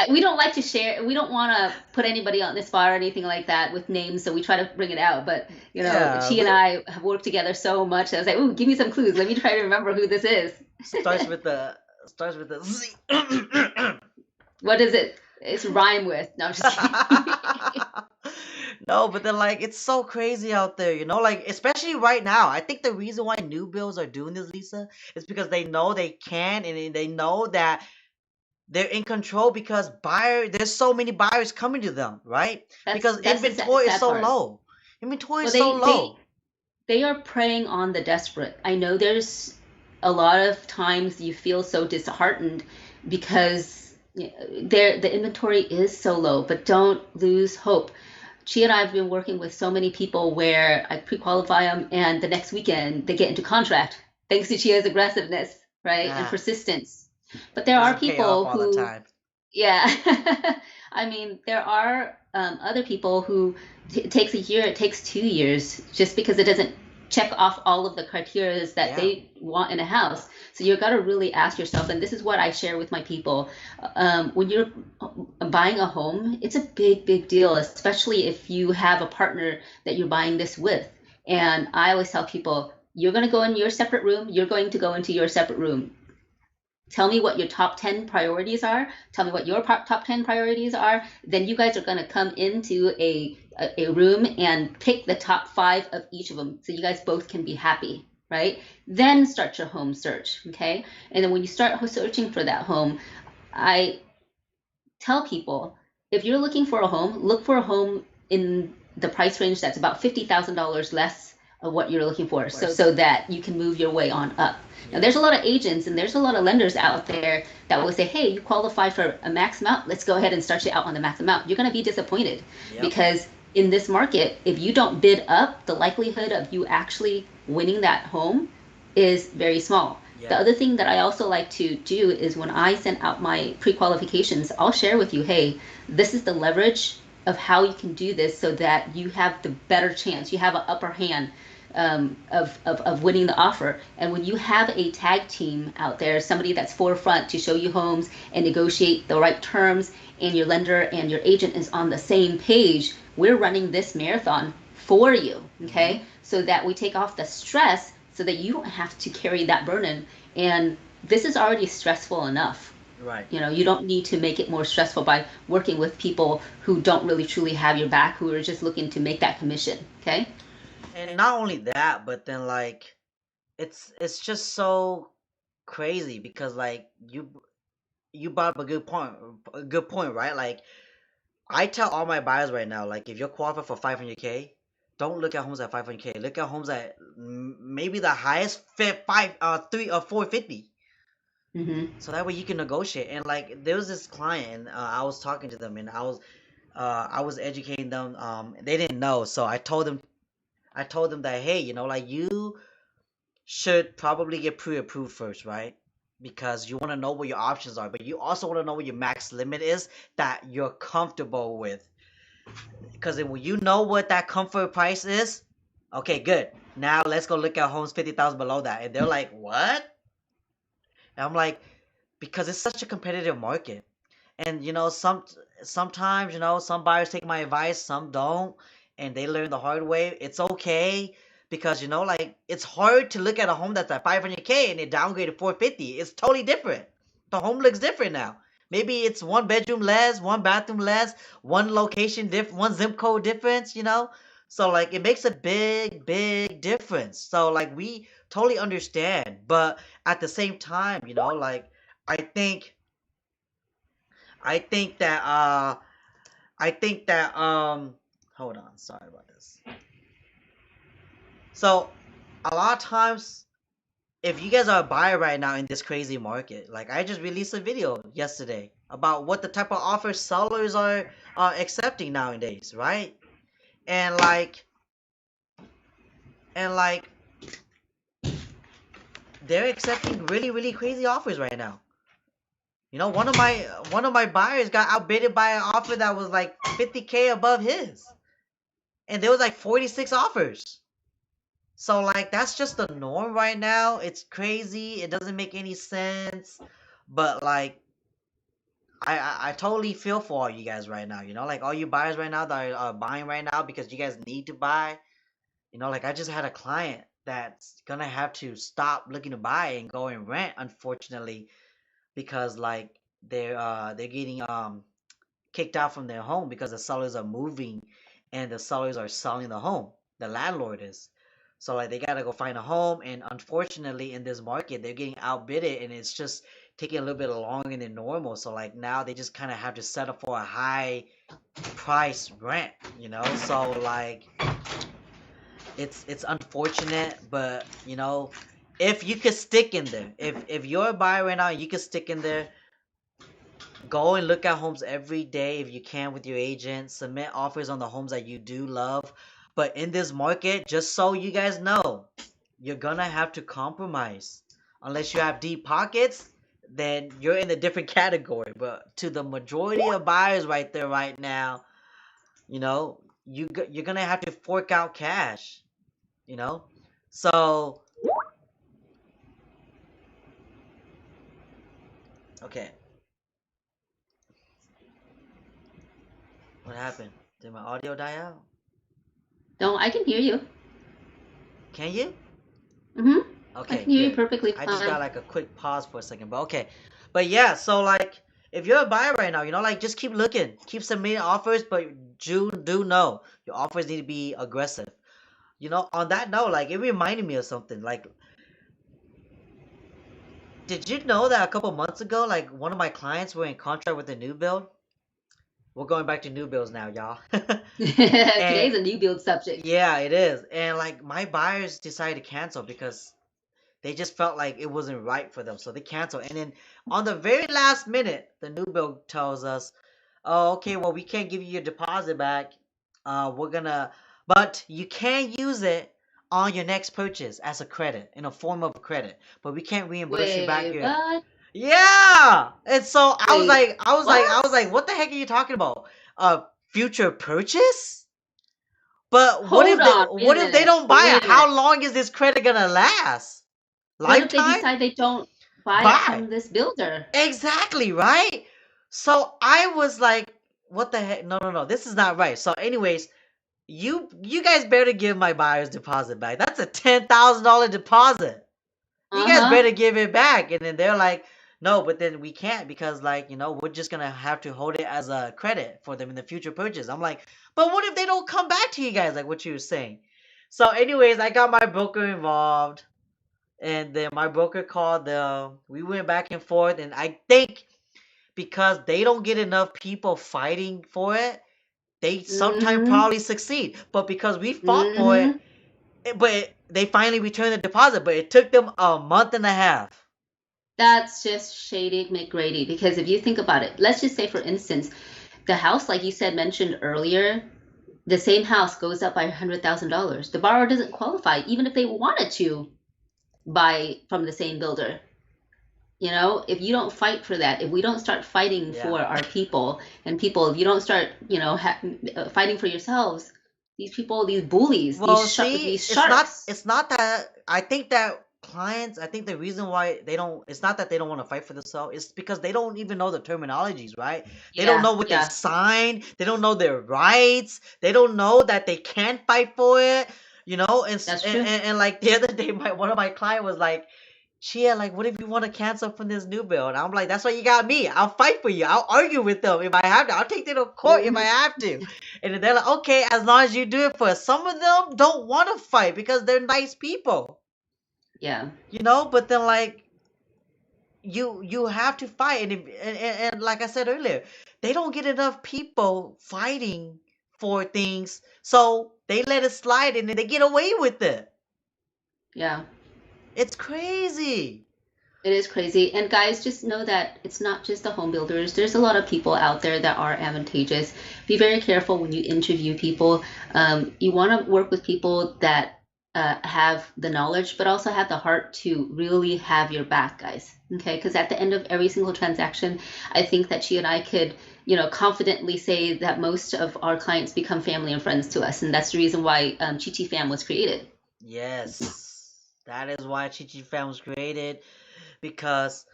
Speaker 1: We don't like to share. We don't want to put anybody on the spot or anything like that with names, so we try to bring it out. But she and I have worked together so much. I was like, "Ooh, give me some clues. Let me try to remember who this is."
Speaker 2: starts with the Z.
Speaker 1: What is it? It's rhyme with. No, I'm just kidding.
Speaker 2: No, but then like it's so crazy out there, like especially right now. I think the reason why new bills are doing this, Lisa, is because they know they can, and they know that they're in control because there's so many buyers coming to them, right? Because inventory is so low. Inventory is so low.
Speaker 1: They are preying on the desperate. I know there's a lot of times you feel so disheartened because the inventory is so low, but don't lose hope. Chia and I have been working with so many people where I pre-qualify them, and the next weekend they get into contract thanks to Chia's aggressiveness, right, and persistence. But there are people who, yeah, I mean, there are other people who it takes a year, it takes 2 years, just because it doesn't check off all of the criteria that they want in a house. So you've got to really ask yourself, and this is what I share with my people, when you're buying a home, it's a big, big deal, especially if you have a partner that you're buying this with. And I always tell people, you're going to go in your separate room, you're going to go into your separate room. Tell me what your top 10 priorities are. Tell me what your top 10 priorities are. Then you guys are going to come into a room and pick the top 5 of each of them so you guys both can be happy, right? Then start your home search, okay? And then when you start searching for that home, I tell people, if you're looking for a home, look for a home in the price range that's about $50,000 less of what you're looking for, so that you can move your way on up. Now, there's a lot of agents and there's a lot of lenders out there that will say, hey, you qualify for a max amount, let's go ahead and start you out on the max amount. You're going to be disappointed because in this market, if you don't bid up, the likelihood of you actually winning that home is very small. The
Speaker 2: Yeah.
Speaker 1: other thing that I also like to do is when I send out my pre qualifications, I'll share with you, hey, this is the leverage of how you can do this so that you have the better chance, you have an upper hand of winning the offer. And when you have a tag team out there, somebody that's forefront to show you homes and negotiate the right terms, and your lender and your agent is on the same page, we're running this marathon for you,
Speaker 2: Mm-hmm.
Speaker 1: okay? So that we take off the stress so that you don't have to carry that burden. And this is already stressful enough.
Speaker 2: Right.
Speaker 1: You know, you don't need to make it more stressful by working with people who don't really truly have your back, who are just looking to make that commission, okay?
Speaker 2: And not only that, but then like it's just so crazy because like you brought up a good point, right? Like I tell all my buyers right now, like if you're qualified for 500K, don't look at homes at 500K. Look at homes at maybe the highest fit 450.
Speaker 1: Mm-hmm.
Speaker 2: So that way you can negotiate. And like there was this client, and I was talking to them, and I was educating them. They didn't know, so I told them that hey, like you should probably get pre-approved first, right? Because you want to know what your options are, but you also want to know what your max limit is that you're comfortable with. Because when you know what that comfort price is, okay, good. Now let's go look at homes 50,000 below that, and they're like, "What?" And I'm like, because it's such a competitive market, and sometimes some buyers take my advice, some don't, and they learn the hard way. It's okay because like it's hard to look at a home that's at 500K and it downgraded 450. It's totally different. The home looks different now. Maybe it's one bedroom less, one bathroom less, one location one zip code difference. So like it makes a big difference. So like we totally understand, but at the same time, like I think I think that I think that hold on, sorry about this. So a lot of times if you guys are a buyer right now in this crazy market, like I just released a video yesterday about what the type of offers sellers are accepting nowadays, right? And like and like they're accepting really crazy offers right now. One of my buyers got outbidded by an offer that was like 50K above his. And there was like 46 offers. So like that's just the norm right now. It's crazy. It doesn't make any sense. But like I totally feel for all you guys right now. Like all you buyers right now that are buying right now because you guys need to buy. Like I just had a client that's gonna have to stop looking to buy and go and rent, unfortunately, because like they're getting kicked out from their home because the sellers are moving and the sellers are selling the home. The landlord is. So like they gotta go find a home, and unfortunately in this market they're getting outbidded, and it's just taking a little bit longer than normal. So like now they just kind of have to settle for a high price rent. So like it's unfortunate, but if you could stick in there, if you're a buyer right now, you could stick in there. Go and look at homes every day if you can with your agent. Submit offers on the homes that you do love. But in this market, just so you guys know, you're gonna have to compromise. Unless you have deep pockets, then you're in a different category. But to the majority of buyers right there right now, you're gonna have to fork out cash. You know, so okay, what happened? Did my audio die out?
Speaker 1: No, I can hear you.
Speaker 2: Can you?
Speaker 1: Mm-hmm. I
Speaker 2: Okay,
Speaker 1: can hear you
Speaker 2: good.
Speaker 1: perfectly
Speaker 2: I just
Speaker 1: fine.
Speaker 2: got like a quick pause for a second, but okay. But yeah, so like if you're a buyer right now, like just keep looking, keep submitting offers, but do know your offers need to be aggressive. On that note, like it reminded me of something. Like, did you know that a couple months ago, like one of my clients were in contract with a new build? We're going back to new builds now, y'all. And
Speaker 1: Today's a new build subject.
Speaker 2: yeah, it is. And like my buyers decided to cancel because they just felt like it wasn't right for them, so they canceled. And then on the very last minute, the new bill tells us, "Oh, okay, well we can't give you your deposit back. we're gonna, but you can use it on your next purchase as a credit in a form of credit, but we can't reimburse you back
Speaker 1: Wait,
Speaker 2: your.
Speaker 1: what?
Speaker 2: Yeah, and so
Speaker 1: Wait,
Speaker 2: I was like,
Speaker 1: what?
Speaker 2: what the heck are you talking about? Future purchase? But what
Speaker 1: Hold
Speaker 2: if they
Speaker 1: on, wait a
Speaker 2: what if they
Speaker 1: minute.
Speaker 2: don't buy
Speaker 1: Wait
Speaker 2: it?
Speaker 1: a minute.
Speaker 2: How long is this credit gonna last?
Speaker 1: What if they
Speaker 2: Lifetime?
Speaker 1: decide they don't buy it
Speaker 2: Buy.
Speaker 1: from this builder?
Speaker 2: Exactly, right? So I was like, what the heck? No, no, no. This is not right. So anyways, you guys better give my buyer's deposit back. That's a $10,000 deposit. You guys
Speaker 1: Uh-huh.
Speaker 2: better give it back. And then they're like, no, but then we can't because like, we're just gonna have to hold it as a credit for them in the future purchase. I'm like, but what if they don't come back to you guys like what you were saying? So anyways, I got my broker involved and then my broker called them. We went back and forth and I think because they don't get enough people fighting for it, they sometimes
Speaker 1: Mm-hmm.
Speaker 2: probably succeed. But because we fought for it,
Speaker 1: Mm-hmm.
Speaker 2: but they finally returned the deposit, but it took them a month and a half.
Speaker 1: That's just shady McGrady. Because if you think about it, let's just say, for instance, the house, like you said, mentioned earlier, the same house goes up by $100,000. The borrower doesn't qualify, even if they wanted to buy from the same builder. If you don't fight for that, if we don't start fighting
Speaker 2: Yeah.
Speaker 1: for our people and people, if you don't start, fighting for yourselves, these people, these bullies,
Speaker 2: Well, see,
Speaker 1: these
Speaker 2: it's not
Speaker 1: sharks.
Speaker 2: it's not that I think that clients, I think the reason why they don't it's not that they don't want to fight for themselves, it's because they don't even know the terminologies, right? They don't
Speaker 1: Yeah,
Speaker 2: know what they
Speaker 1: yeah,
Speaker 2: signed, they don't know their rights, they don't know that they can fight for it, and s-
Speaker 1: that's true.
Speaker 2: and like the other day one of my client was like, Chia, like, what if you want to cancel from this new bill? And I'm like, that's why you got me. I'll fight for you. I'll argue with them if I have to. I'll take them to court if I
Speaker 1: Hmm.
Speaker 2: have to. And then they're like, okay, as long as you do it for us. Some of them don't want to fight because they're nice people,
Speaker 1: Yeah.
Speaker 2: But then like you have to fight, and like I said earlier, they don't get enough people fighting for things, so they let it slide and then they get away with it.
Speaker 1: Yeah.
Speaker 2: It's crazy.
Speaker 1: It is crazy. And guys, just know that it's not just the home builders. There's a lot of people out there that are advantageous. Be very careful when you interview people. You want to work with people that have the knowledge, but also have the heart to really have your back, guys. Okay? Because at the end of every single transaction, I think that she and I could, confidently say that most of our clients become family and friends to us. And that's the reason why Chichi Fam was created.
Speaker 2: Yes, that is why Chichi Fam was created, because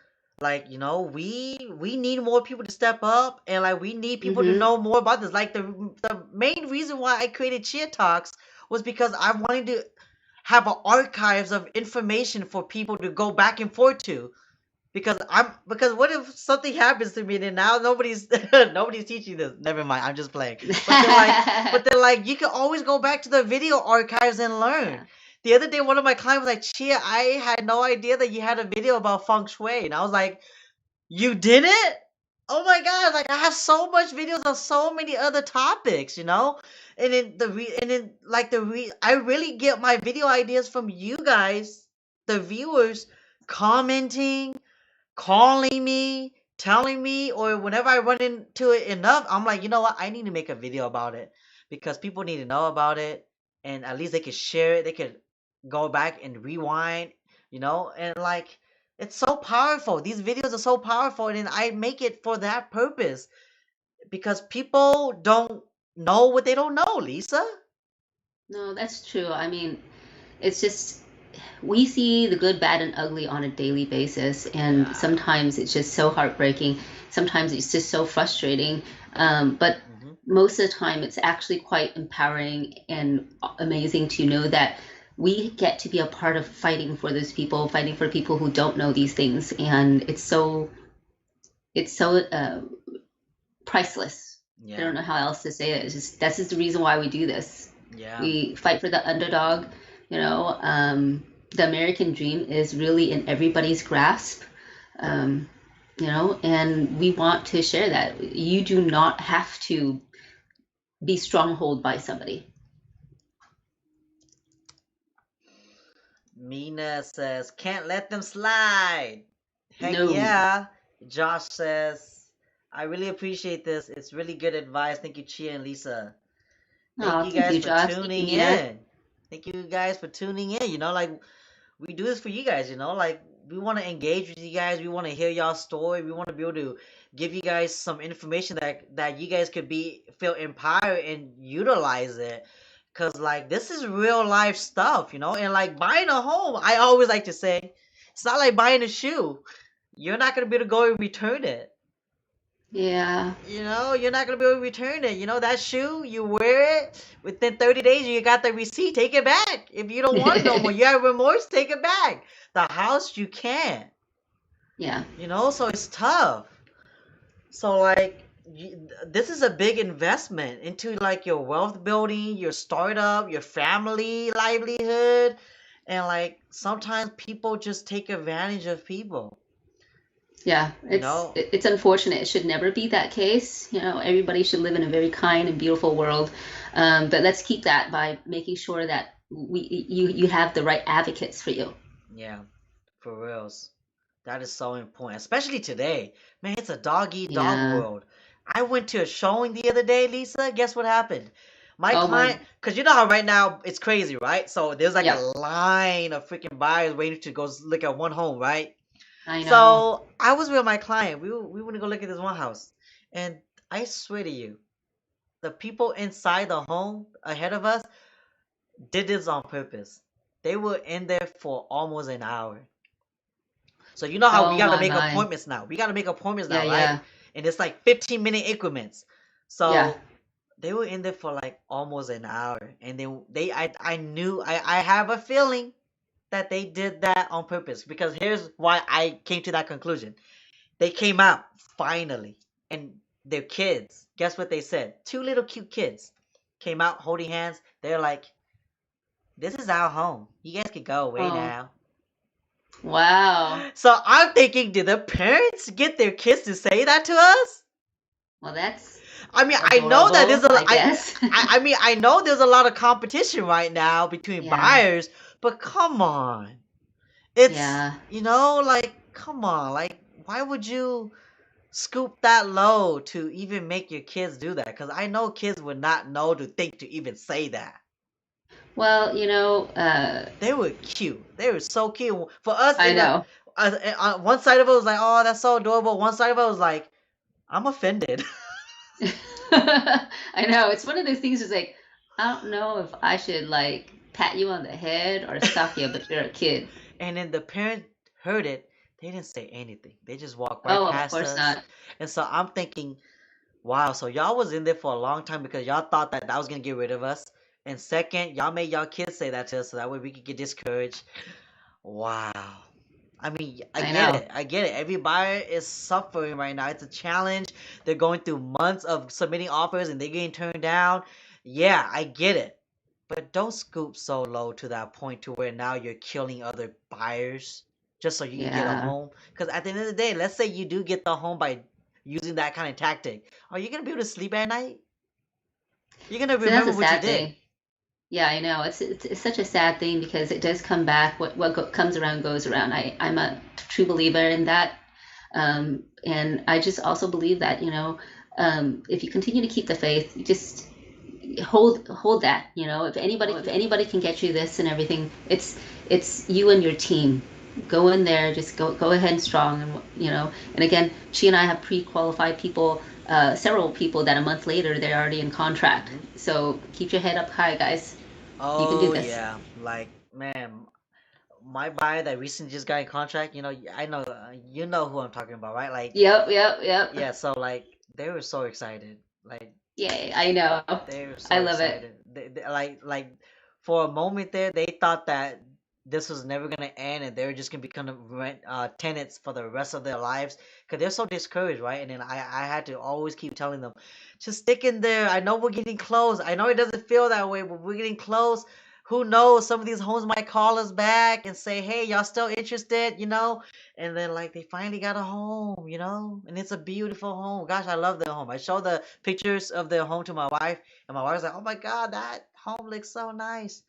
Speaker 2: like we need more people to step up, and like we need people to
Speaker 1: Mm-hmm.
Speaker 2: know more about this. Like the main reason why I created ChiaTalks was because I wanted to have an archives of information for people to go back and forth to, because what if something happens to me and then now nobody's nobody's teaching this. Never mind, I'm just playing. But then like you can always go back to the video archives and learn.
Speaker 1: Yeah.
Speaker 2: The other day one of my clients was like, Chia, I had no idea that you had a video about feng shui. And I was like, you didn't? Oh my god, like I have so much videos on so many other topics. And then I really get my video ideas from you guys, the viewers, commenting, calling me, telling me, or whenever I run into it enough, I'm like, you know what? I need to make a video about it because people need to know about it, and at least they could share it. They could go back and rewind, and like it's so powerful. These videos are so powerful, and I make it for that purpose because people don't know what they don't know, Lisa.
Speaker 1: No, that's true. I mean, it's just we see the good, bad, and ugly on a daily basis, and
Speaker 2: Yeah.
Speaker 1: sometimes it's just so heartbreaking. Sometimes it's just so frustrating. But
Speaker 2: Hmm.
Speaker 1: most of the time, it's actually quite empowering and amazing to know that we get to be a part of fighting for those people, fighting for people who don't know these things, and it's so priceless. I
Speaker 2: Yeah.
Speaker 1: don't know how else to say it. It's just that's just the reason why we do this.
Speaker 2: Yeah.
Speaker 1: We fight for the underdog. The American dream is really in everybody's grasp. Um, and we want to share that. You do not have to be stronghold by somebody.
Speaker 2: Mina says, can't let them slide. Heck
Speaker 1: No.
Speaker 2: yeah. Josh says, I really appreciate this. It's really good advice. Thank you, Chia and Lisa. Thank
Speaker 1: Oh,
Speaker 2: you
Speaker 1: thank
Speaker 2: guys
Speaker 1: you,
Speaker 2: for
Speaker 1: Josh. Thank you,
Speaker 2: tuning
Speaker 1: Nina.
Speaker 2: in. Thank you guys for tuning in. Like we do this for you guys, like we want to engage with you guys. We want to hear y'all story. We want to be able to give you guys some information that you guys could feel empowered and utilize it. Cause like this is real life stuff, and like buying a home, I always like to say, it's not like buying a shoe. You're not gonna be able to go and return it.
Speaker 1: Yeah.
Speaker 2: You're not gonna be able to return it. That shoe, you wear it within 30 days, you got the receipt, take it back. If you don't want it no more, you have remorse, take it back. The house, you can't.
Speaker 1: Yeah.
Speaker 2: So it's tough. So like, this is a big investment into like your wealth building, your startup, your family livelihood, and like sometimes people just take advantage of people.
Speaker 1: Yeah,
Speaker 2: You
Speaker 1: it's
Speaker 2: know,
Speaker 1: it's unfortunate. It should never be that case. Everybody should live in a very kind and beautiful world. But let's keep that by making sure that you have the right advocates for you.
Speaker 2: yeah, for reals. That is so important, especially today. Man, it's a dog eat dog
Speaker 1: Yeah.
Speaker 2: world. I went to a showing the other day, Lisa. Guess what happened? My
Speaker 1: Oh my.
Speaker 2: client, because you know how right now it's crazy, right? So there's like a
Speaker 1: Yep.
Speaker 2: line of freaking buyers waiting to go look at one home, right?
Speaker 1: I know.
Speaker 2: So I was with my client. We went to go look at this one house, and I swear to you, the people inside the home ahead of us did this on purpose. They were in there for almost an hour. So you know how we
Speaker 1: Oh
Speaker 2: gotta
Speaker 1: my
Speaker 2: make
Speaker 1: my.
Speaker 2: appointments now. We gotta make appointments
Speaker 1: Yeah,
Speaker 2: now, right?
Speaker 1: yeah.
Speaker 2: And it's like 15-minute increments.
Speaker 1: Yeah.
Speaker 2: So they were in there for like almost an hour, and then I knew I have a feeling that they did that on purpose because here's why I came to that conclusion. They came out finally, and their kids. Guess what they said? Two little cute kids came out holding hands. They're like, "This is our home. You guys can go away
Speaker 1: Oh,
Speaker 2: now."
Speaker 1: wow.
Speaker 2: So I'm thinking, did the parents get their kids to say that to us?
Speaker 1: Well, that's
Speaker 2: I mean, I know that
Speaker 1: adorable,
Speaker 2: there's a
Speaker 1: I guess.
Speaker 2: I mean, I know there's a lot of competition right now between
Speaker 1: Yeah.
Speaker 2: buyers, but come on. It's,
Speaker 1: Yeah.
Speaker 2: like, come on. Like, why would you scoop that low to even make your kids do that? Because I know kids would not know to think to even say that.
Speaker 1: Well,
Speaker 2: They were cute. They were so cute. For us,
Speaker 1: I know.
Speaker 2: one side of it was like, oh, that's so adorable. One side of it was like, I'm offended.
Speaker 1: I know. It's one of those things. It's like I don't know if I should like pat you on the head or sock you, but you're a kid.
Speaker 2: And then the parent heard it. They didn't say anything. They just walked right
Speaker 1: Oh, of
Speaker 2: past
Speaker 1: course
Speaker 2: us.
Speaker 1: not.
Speaker 2: And so I'm thinking, wow, so y'all was in there for a long time because y'all thought that was going to get rid of us. And second, y'all made y'all kids say that to us so that way we could get discouraged. Wow. I mean, I
Speaker 1: I
Speaker 2: get
Speaker 1: know.
Speaker 2: it. I get it. Every buyer is suffering right now. It's a challenge. They're going through months of submitting offers and they're getting turned down. Yeah, I get it. But don't scoop so low to that point to where now you're killing other buyers just so you can get a
Speaker 1: Yeah.
Speaker 2: home. Because at the end of the day, let's say you do get the home by using that kind of tactic. Are you going to be able to sleep at night? You're going to
Speaker 1: So that's
Speaker 2: remember
Speaker 1: a
Speaker 2: what you
Speaker 1: sad
Speaker 2: did.
Speaker 1: thing. Yeah, I know. It's such a sad thing because it does come back. Comes around goes around. I'm a true believer in that. And I just also believe that, if you continue to keep the faith, you just hold that. If anybody can get you this and everything, it's you and your team. Go in there, just go ahead and strong, and again, she and I have pre-qualified people, several people that a month later they're already in contract.
Speaker 2: Hmm.
Speaker 1: So keep your head up high, guys. You can do
Speaker 2: Oh,
Speaker 1: this.
Speaker 2: yeah. Like, man, my buyer that recently just got in contract, I know, you know who I'm talking about, right? Like,
Speaker 1: Yep, yep, yep.
Speaker 2: yeah, so like they were so excited. Like
Speaker 1: Yay, I know.
Speaker 2: they were
Speaker 1: I
Speaker 2: so
Speaker 1: love it.
Speaker 2: excited. Like for a moment there, they thought that this was never gonna end, and they were just gonna become tenants for the rest of their lives because they're so discouraged, right? And then I had to always keep telling them, just stick in there. I know we're getting close. I know it doesn't feel that way, but we're getting close. Who knows? Some of these homes might call us back and say, "Hey, y'all still interested?" And then like they finally got a home, and it's a beautiful home. Gosh, I love their home. I showed the pictures of their home to my wife, and my wife's like, "Oh my God, that home looks so nice."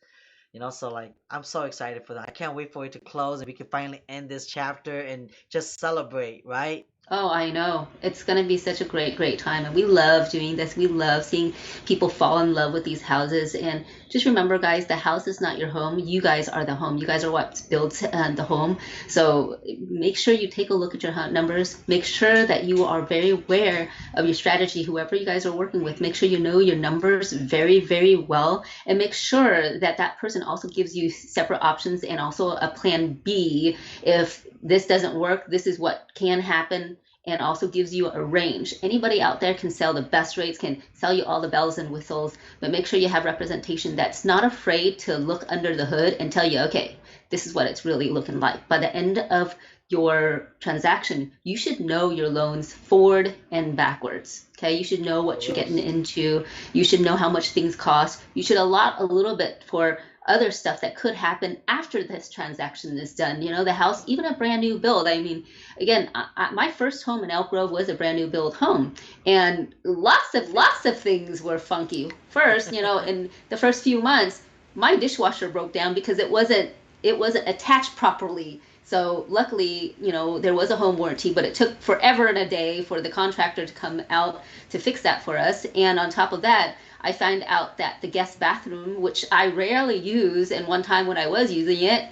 Speaker 2: So like I'm so excited for that. I can't wait for it to close and we can finally end this chapter and just celebrate, right?
Speaker 1: Oh, I know. It's going to be such a great, great time. And we love doing this. We love seeing people fall in love with these houses. And just remember, guys, the house is not your home. You guys are the home. You guys are what builds the home. So make sure you take a look at your numbers. Make sure that you are very aware of your strategy, whoever you guys are working with. Make sure you know your numbers very, very well. And make sure that that person also gives you separate options and also a plan B. If this doesn't work, this is what can happen, and also gives you a range. Anybody out there can sell the best rates, can sell you all the bells and whistles, but make sure you have representation that's not afraid to look under the hood and tell you, okay, this is what it's really looking like. By the end of your transaction, you should know your loans forward and backwards. Okay, you should know
Speaker 2: Of
Speaker 1: what you're getting
Speaker 2: course.
Speaker 1: into. You should know how much things cost. You should allot a little bit for other stuff that could happen after this transaction is done. You know, the house, even a brand new build. I mean, again, my first home in Elk Grove was a brand new build home, and lots of things were funky. First, you know, in the first few months, my dishwasher broke down because it wasn't attached properly. So luckily, you know, there was a home warranty, but it took forever and a day for the contractor to come out to fix that for us. And on top of that, I found out that the guest bathroom, which I rarely use, and one time when I was using it,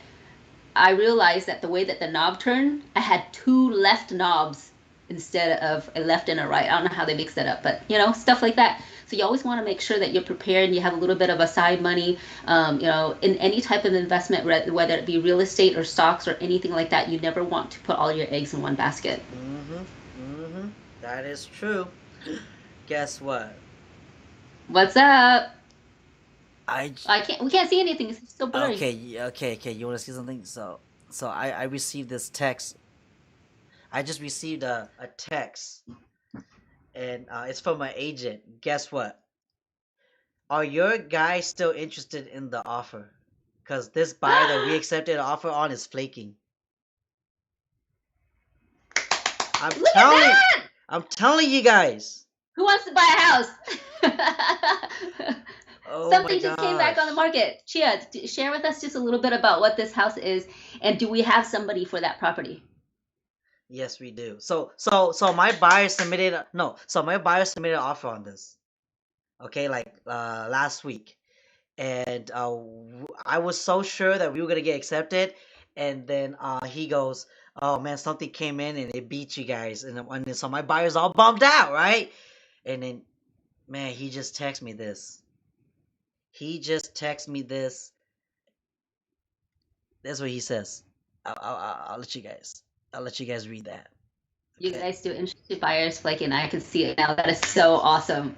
Speaker 1: I realized that the way that the knob turned, I had two left knobs instead of a left and a right. I don't know how they mix that up, but you know, stuff like that. So you always want to make sure that you're prepared and you have a little bit of a side money. You know, in any type of investment, whether it be real estate or stocks or anything like that, you never want to put all your eggs in one basket.
Speaker 2: Mm-hmm. Mm-hmm. That is true. Guess what?
Speaker 1: What's up?
Speaker 2: I j-
Speaker 1: I can't. We can't see anything. It's so blurry.
Speaker 2: okay, okay, okay. You want to see something? So I received this text. I just received a text, and it's from my agent. Guess what? Are your guys still interested in the offer? Cause this buyer that we accepted an offer on is flaking. I'm
Speaker 1: Look at
Speaker 2: telling,
Speaker 1: that!
Speaker 2: I'm telling you guys.
Speaker 1: Who wants to buy a house?
Speaker 2: Oh my
Speaker 1: Something just came back on the
Speaker 2: gosh.
Speaker 1: market. Chia, share with us just a little bit about what this house is, and do we have somebody for that property?
Speaker 2: Yes, we do. So my buyer submitted no. So my buyer submitted an offer on this. Okay, like last week, and I was so sure that we were gonna get accepted, and then he goes, "Oh man, something came in and it beat you guys," and then, so my buyer's all bummed out, right? And then man, he just texted me this. He just texted me this. That's what he says. I'll let you guys. I'll let you guys read that.
Speaker 1: You
Speaker 2: Okay.
Speaker 1: guys do interested buyers, like, and I can see it now. That is so awesome.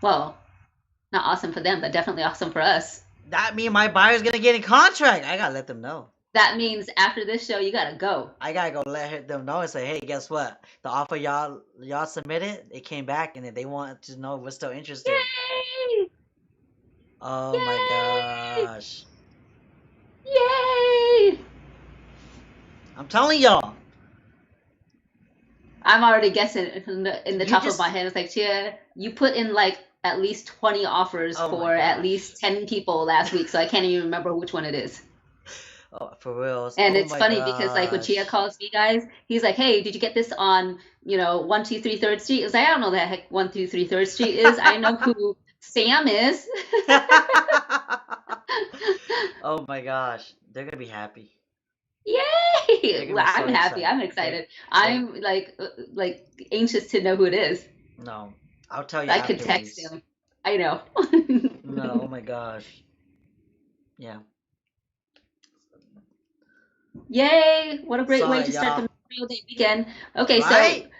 Speaker 1: Well, not awesome for them, but definitely awesome for us.
Speaker 2: That mean my buyer's gonna get in contract. I gotta let them know.
Speaker 1: That means after this show, you gotta go.
Speaker 2: I gotta go let them know and say, hey, guess what? The offer y'all submitted, it came back, and they want to know if we're still interested.
Speaker 1: Yay!
Speaker 2: Oh my
Speaker 1: Yay!
Speaker 2: gosh!
Speaker 1: Yay!
Speaker 2: I'm telling y'all,
Speaker 1: I'm already guessing in the
Speaker 2: you
Speaker 1: top of my
Speaker 2: just.
Speaker 1: head. It's like, Chia, you put in like at least 20 offers
Speaker 2: Oh my
Speaker 1: for at
Speaker 2: gosh!
Speaker 1: least 10 people last week, so I can't even remember which one it is.
Speaker 2: Oh, for reals!
Speaker 1: And
Speaker 2: Oh
Speaker 1: it's
Speaker 2: my
Speaker 1: funny because like when Chia
Speaker 2: gosh!
Speaker 1: calls me, guys, he's like, "Hey, did you get this on 123 Third Street?" I was like, "I don't know that heck 123 Third Street is. I know who Sam is."
Speaker 2: Oh my gosh! They're gonna be happy. They're
Speaker 1: Yay!
Speaker 2: gonna
Speaker 1: Well,
Speaker 2: be so
Speaker 1: I'm happy.
Speaker 2: excited.
Speaker 1: I'm excited. I'm like anxious to know who it is.
Speaker 2: No, I'll tell you
Speaker 1: I could text
Speaker 2: afterwards.
Speaker 1: him. I know.
Speaker 2: No, oh my gosh. Yeah.
Speaker 1: Yay! What a great way
Speaker 2: Sorry,
Speaker 1: to start the
Speaker 2: y'all.
Speaker 1: Memorial Day weekend. Okay, so
Speaker 2: Right?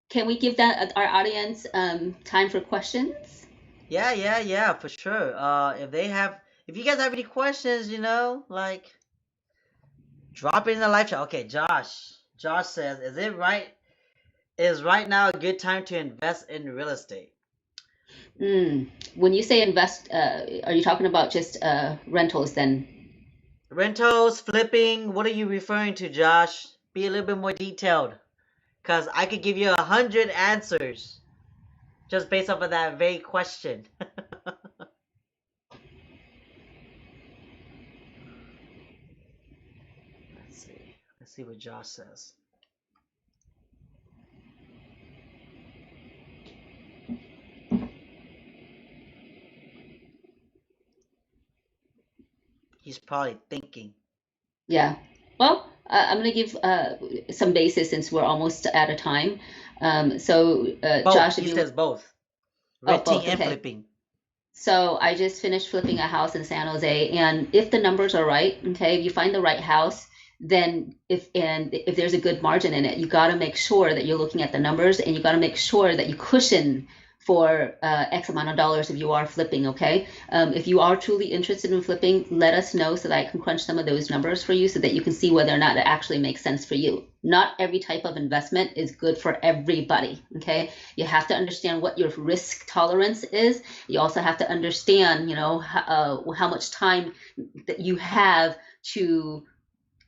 Speaker 1: can we give that our audience time for questions?
Speaker 2: Yeah, yeah, yeah, for sure. If you guys have any questions, like, drop it in the live chat. Okay, Josh. Josh says, is right now a good time to invest in real estate?
Speaker 1: When you say invest, are you talking about just rentals then?
Speaker 2: Rentals, flipping, what are you referring to, Josh? Be a little bit more detailed. Because I could give you 100 answers just based off of that vague question. Let's see. Let's see what Josh says. he's probably thinking.
Speaker 1: Yeah. Well, I'm going to give some basis since we're almost out of time.
Speaker 2: Both.
Speaker 1: Josh, if
Speaker 2: He
Speaker 1: you,
Speaker 2: says both.
Speaker 1: oh,
Speaker 2: Renting
Speaker 1: both.
Speaker 2: and
Speaker 1: Okay.
Speaker 2: flipping.
Speaker 1: So I just finished flipping a house in San Jose, and if the numbers are right, okay, if you find the right house, then if there's a good margin in it, you got to make sure that you're looking at the numbers, and you got to make sure that you cushion for X amount of dollars if you are flipping, okay? If you are truly interested in flipping, let us know so that I can crunch some of those numbers for you so that you can see whether or not it actually makes sense for you. Not every type of investment is good for everybody, okay? You have to understand what your risk tolerance is. You also have to understand, how much time that you have to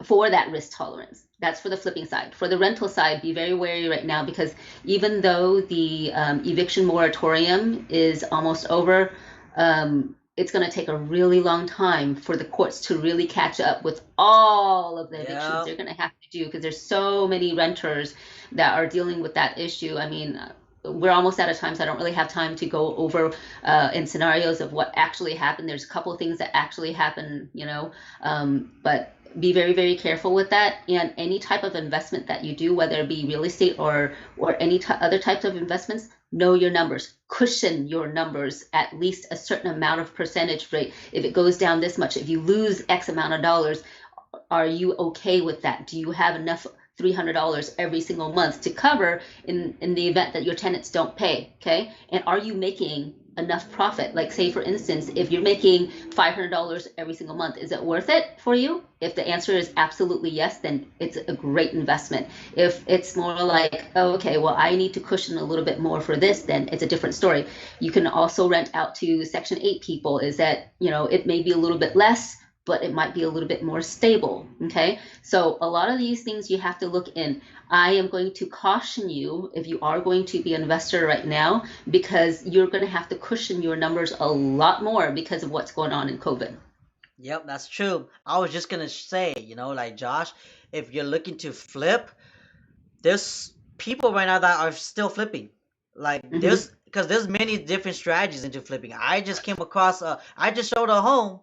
Speaker 1: for that risk tolerance. That's for the flipping side. For the rental side, be very wary right now because even though the eviction moratorium is almost over, it's going to take a really long time for the courts to really catch up with all of the evictions
Speaker 2: Yeah.
Speaker 1: they're going to have to do because there's so many renters that are dealing with that issue. I mean, we're almost out of time, so I don't really have time to go over in scenarios of what actually happened. There's a couple of things that actually happen, but be very, very careful with that. And any type of investment that you do, whether it be real estate or any other types of investments, know your numbers. Cushion your numbers at least a certain amount of percentage rate. If it goes down this much, if you lose X amount of dollars, are you okay with that? Do you have enough $300 every single month to cover in the event that your tenants don't pay? Okay, and are you making enough profit? Like, say for instance, if you're making $500 every single month, is it worth it for you? If the answer is absolutely yes, then it's a great investment. If it's more like, oh, okay, well, I need to cushion a little bit more for this, then it's a different story. You can also rent out to Section 8 people. Is that, it may be a little bit less, but it might be a little bit more stable. Okay, so a lot of these things you have to look in. I am going to caution you if you are going to be an investor right now, because you're going to have to cushion your numbers a lot more because of what's going on in COVID.
Speaker 2: Yep, that's true. I was just gonna say, like Josh, if you're looking to flip, there's people right now that are still flipping. Like
Speaker 1: Mm-hmm.
Speaker 2: there's many different strategies into flipping. I just came across I just showed a home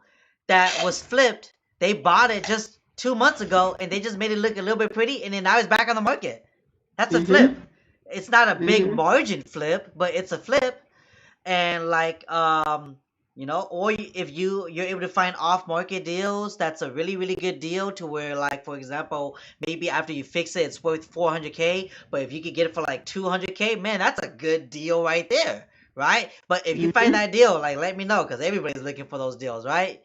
Speaker 2: that was flipped. They bought it just 2 months ago and they just made it look a little bit pretty and then now it's back on the market. That's a flip.
Speaker 1: Mm-hmm.
Speaker 2: It's not a big
Speaker 1: Mm-hmm.
Speaker 2: margin flip, but it's a flip. And like or if you're able to find off market deals, that's a really really good deal to where, like, for example, maybe after you fix it it's worth 400K, but if you could get it for like 200K, man, that's a good deal right there, right? But if you find
Speaker 1: Mm-hmm.
Speaker 2: that deal, like, let me know because everybody's looking for those deals, right?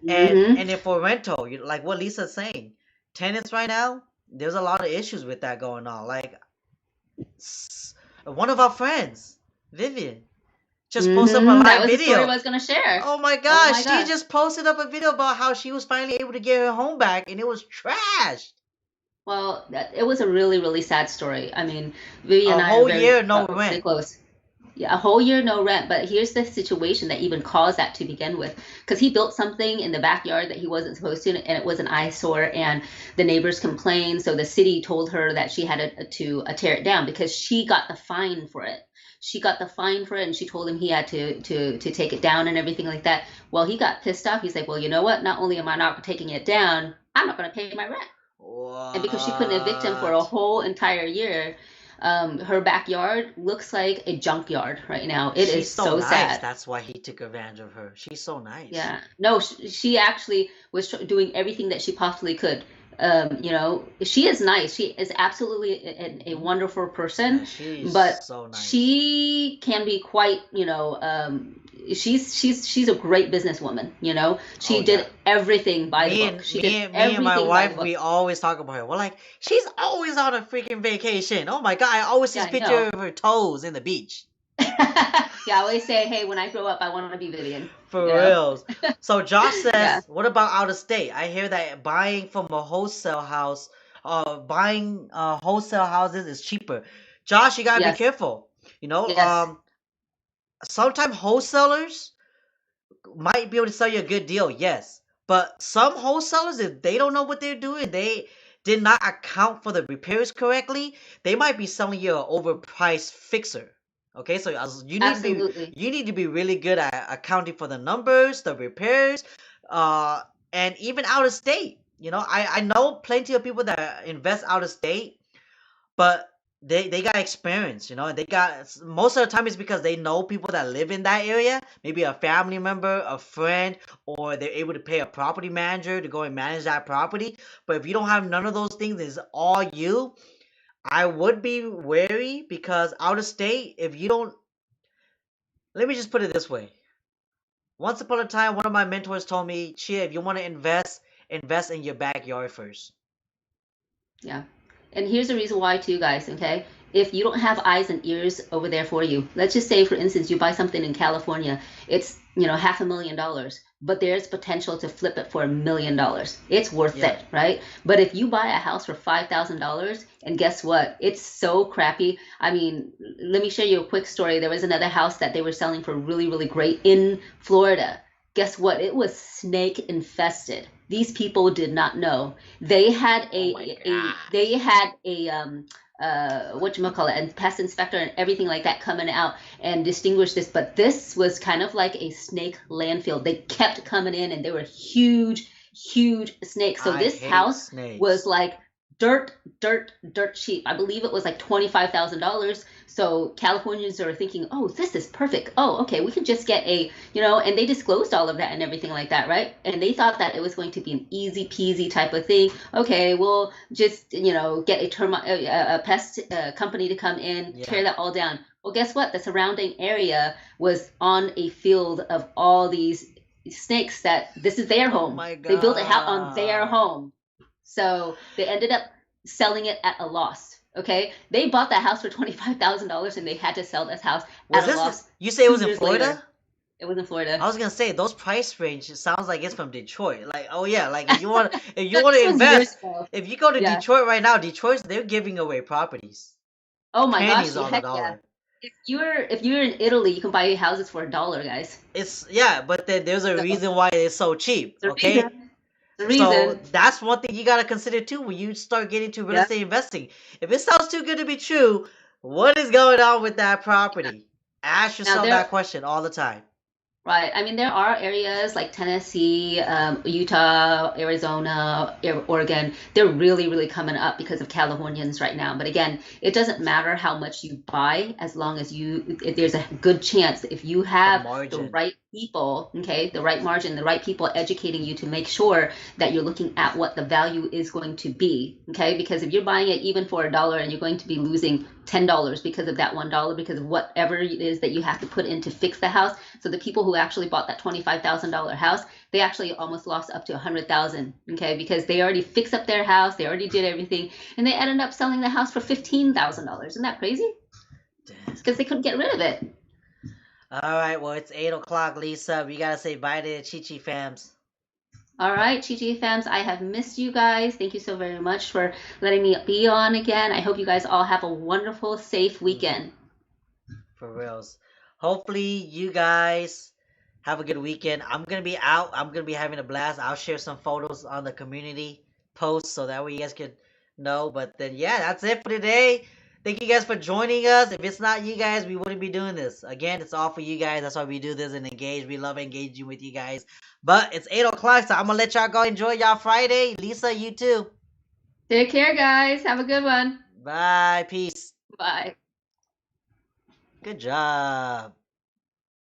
Speaker 1: Mm-hmm.
Speaker 2: And then for rental, like what Lisa's saying, tenants right now, there's a lot of issues with that going on. Like, one of our friends, Vivian, just posted up a
Speaker 1: Mm-hmm. That
Speaker 2: live
Speaker 1: was the story I
Speaker 2: video.
Speaker 1: was going to share.
Speaker 2: Oh my
Speaker 1: Oh my
Speaker 2: gosh, she
Speaker 1: gosh.
Speaker 2: just posted up a video about how she was finally able to get her home back and it was trashed.
Speaker 1: Well, it was a really, really sad story. I mean, Vivi and
Speaker 2: A
Speaker 1: I are
Speaker 2: whole
Speaker 1: very,
Speaker 2: year no
Speaker 1: really
Speaker 2: rent.
Speaker 1: close. Yeah, a whole year no rent. But here's the situation that even caused that to begin with, because he built something in the backyard that he wasn't supposed to, and it was an eyesore. And the neighbors complained, so the city told her that she had to tear it down because she got the fine for it. She got the fine for it, and she told him he had to take it down and everything like that. Well, he got pissed off. He's like, well, you know what? Not only am I not taking it down, I'm not going to pay my rent. And because she couldn't evict him for a
Speaker 2: What?
Speaker 1: whole entire year, her backyard looks like a junkyard right now. It is
Speaker 2: She's so
Speaker 1: so
Speaker 2: nice.
Speaker 1: sad.
Speaker 2: That's why he took advantage of her. She's so nice.
Speaker 1: Yeah. No, she actually was doing everything that she possibly could. She is nice. She is absolutely a
Speaker 2: Hmm.
Speaker 1: wonderful
Speaker 2: Yeah,
Speaker 1: person,
Speaker 2: she's
Speaker 1: but
Speaker 2: so nice.
Speaker 1: she can be quite, she's a great businesswoman.
Speaker 2: Oh
Speaker 1: She
Speaker 2: yeah.
Speaker 1: did everything by the
Speaker 2: Me
Speaker 1: book.
Speaker 2: and
Speaker 1: She
Speaker 2: me
Speaker 1: did
Speaker 2: and me and my
Speaker 1: everything by the
Speaker 2: wife,
Speaker 1: book.
Speaker 2: we always talk about her. We're like, she's always on a freaking vacation. Oh my god, I always see
Speaker 1: Yeah,
Speaker 2: this
Speaker 1: I know.
Speaker 2: picture of her toes in the beach.
Speaker 1: Yeah, I always say, hey, when I grow up, I want to be Vivian.
Speaker 2: For reals. So Josh
Speaker 1: Yeah.
Speaker 2: says, what about out of state? I hear that buying from a wholesale house, buying wholesale houses is cheaper. Josh, you gotta be
Speaker 1: Yes.
Speaker 2: careful. You know,
Speaker 1: Yes.
Speaker 2: sometimes wholesalers might be able to sell you a good deal, yes. But some wholesalers, if they don't know what they're doing, they did not account for the repairs correctly, they might be selling you an overpriced fixer. Okay, so
Speaker 1: Absolutely.
Speaker 2: you need to be really good at accounting for the numbers, the repairs, uh, and even out of state. You know, I know plenty of people that invest out of state, but they got experience, you know, and they got most of the time it's because they know people that live in that area, maybe a family member, a friend, or they're able to pay a property manager to go and manage that property. But if you don't have none of those things, it's all you. I would be wary because out of state, if you don't, let me just put it this way. Once upon a time, one of my mentors told me, Chia, if you want to invest, invest in your backyard first.
Speaker 1: Yeah. And here's the reason why too, guys, okay? If you don't have eyes and ears over there for you, let's just say, for instance, you buy something in California, it's, $500,000, but there's potential to flip it for $1 million. It's worth
Speaker 2: Yeah.
Speaker 1: it, right? But if you buy a house for $5,000, and guess what? It's so crappy. I mean, let me share you a quick story. There was another house that they were selling for really, really great in Florida. Guess what? It was snake infested. These people did not know. They had
Speaker 2: Oh my
Speaker 1: whatchamacallit, and pest inspector and everything like that coming out and distinguish this, but this was kind of like a snake landfill. They kept coming in and they were huge, huge snakes. So
Speaker 2: I
Speaker 1: this
Speaker 2: hate
Speaker 1: house was
Speaker 2: snakes.
Speaker 1: like dirt cheap. I believe it was like $25,000. So Californians are thinking, oh, this is perfect. Oh, okay, we could just get and they disclosed all of that and everything like that, right? And they thought that it was going to be an easy peasy type of thing. Okay, we'll just, get a pest company to come in,
Speaker 2: Yeah.
Speaker 1: tear that all down. Well, guess what? The surrounding area was on a field of all these snakes that this is their
Speaker 2: Oh
Speaker 1: home.
Speaker 2: my
Speaker 1: They built a house on their
Speaker 2: god.
Speaker 1: home. So they ended up selling it at a loss. Okay, they bought that house for $25,000 and they had to sell this house
Speaker 2: Was
Speaker 1: at a
Speaker 2: this?
Speaker 1: loss
Speaker 2: You say it
Speaker 1: two
Speaker 2: was in
Speaker 1: years later.
Speaker 2: Florida?
Speaker 1: It was in
Speaker 2: I
Speaker 1: Florida.
Speaker 2: was gonna say those price range. It sounds like it's from Detroit. Like, oh yeah, like if you want
Speaker 1: This
Speaker 2: to
Speaker 1: was years
Speaker 2: invest,
Speaker 1: ago.
Speaker 2: if you go to
Speaker 1: Yeah.
Speaker 2: Detroit right now, Detroit's they're giving away properties,
Speaker 1: Oh my gosh.
Speaker 2: pennies
Speaker 1: Yeah,
Speaker 2: on the
Speaker 1: heck yeah.
Speaker 2: dollar.
Speaker 1: If you're in Italy, you can buy houses for $1, guys.
Speaker 2: It's yeah, but then there's a
Speaker 1: So
Speaker 2: reason why it's so cheap.
Speaker 1: the
Speaker 2: Okay,
Speaker 1: reason, the
Speaker 2: so
Speaker 1: reason.
Speaker 2: that's one thing you gotta consider too when you start getting to real
Speaker 1: Yeah.
Speaker 2: estate investing. If it sounds too good to be true, what is going on with that property? Ask
Speaker 1: Now
Speaker 2: yourself that
Speaker 1: there
Speaker 2: question all the time.
Speaker 1: Right. I mean, there are areas like Tennessee, Utah, Arizona, Oregon. They're really, really coming up because of Californians right now. But again, it doesn't matter how much you buy as long as if there's a good chance if you
Speaker 2: The
Speaker 1: have the
Speaker 2: margin.
Speaker 1: right people, okay, the right margin, the right people educating you to make sure that you're looking at what the value is going to be, okay? Because if you're buying it even for $1 and you're going to be losing $10 because of that $1, because of whatever it is that you have to put in to fix the house. So the people who actually bought that $25,000 house, they actually almost lost up to 100,000, okay? Because they already fixed up their house, they already did everything, and they ended up selling the house for $15,000. Isn't that crazy? It's because they couldn't get rid of it.
Speaker 2: All right, well it's 8 o'clock, Lisa. We gotta say bye to the Chi fams.
Speaker 1: All right, Chi fams, I have missed you guys. Thank you so very much for letting me be on again. I hope you guys all have a wonderful, safe weekend.
Speaker 2: For reals. Hopefully you guys have a good weekend. I'm gonna be out. I'm gonna be having a blast. I'll share some photos on the community post so that way you guys can know. But then yeah, that's it for today. Thank you guys for joining us. If it's not you guys, we wouldn't be doing this. Again, it's all for you guys. That's why we do this and engage. We love engaging with you guys. But it's 8 o'clock, so I'm gonna let y'all go enjoy y'all Friday. Lisa, you too.
Speaker 1: Take care, guys. Have a good one.
Speaker 2: Bye. Peace.
Speaker 1: Bye.
Speaker 2: Good job.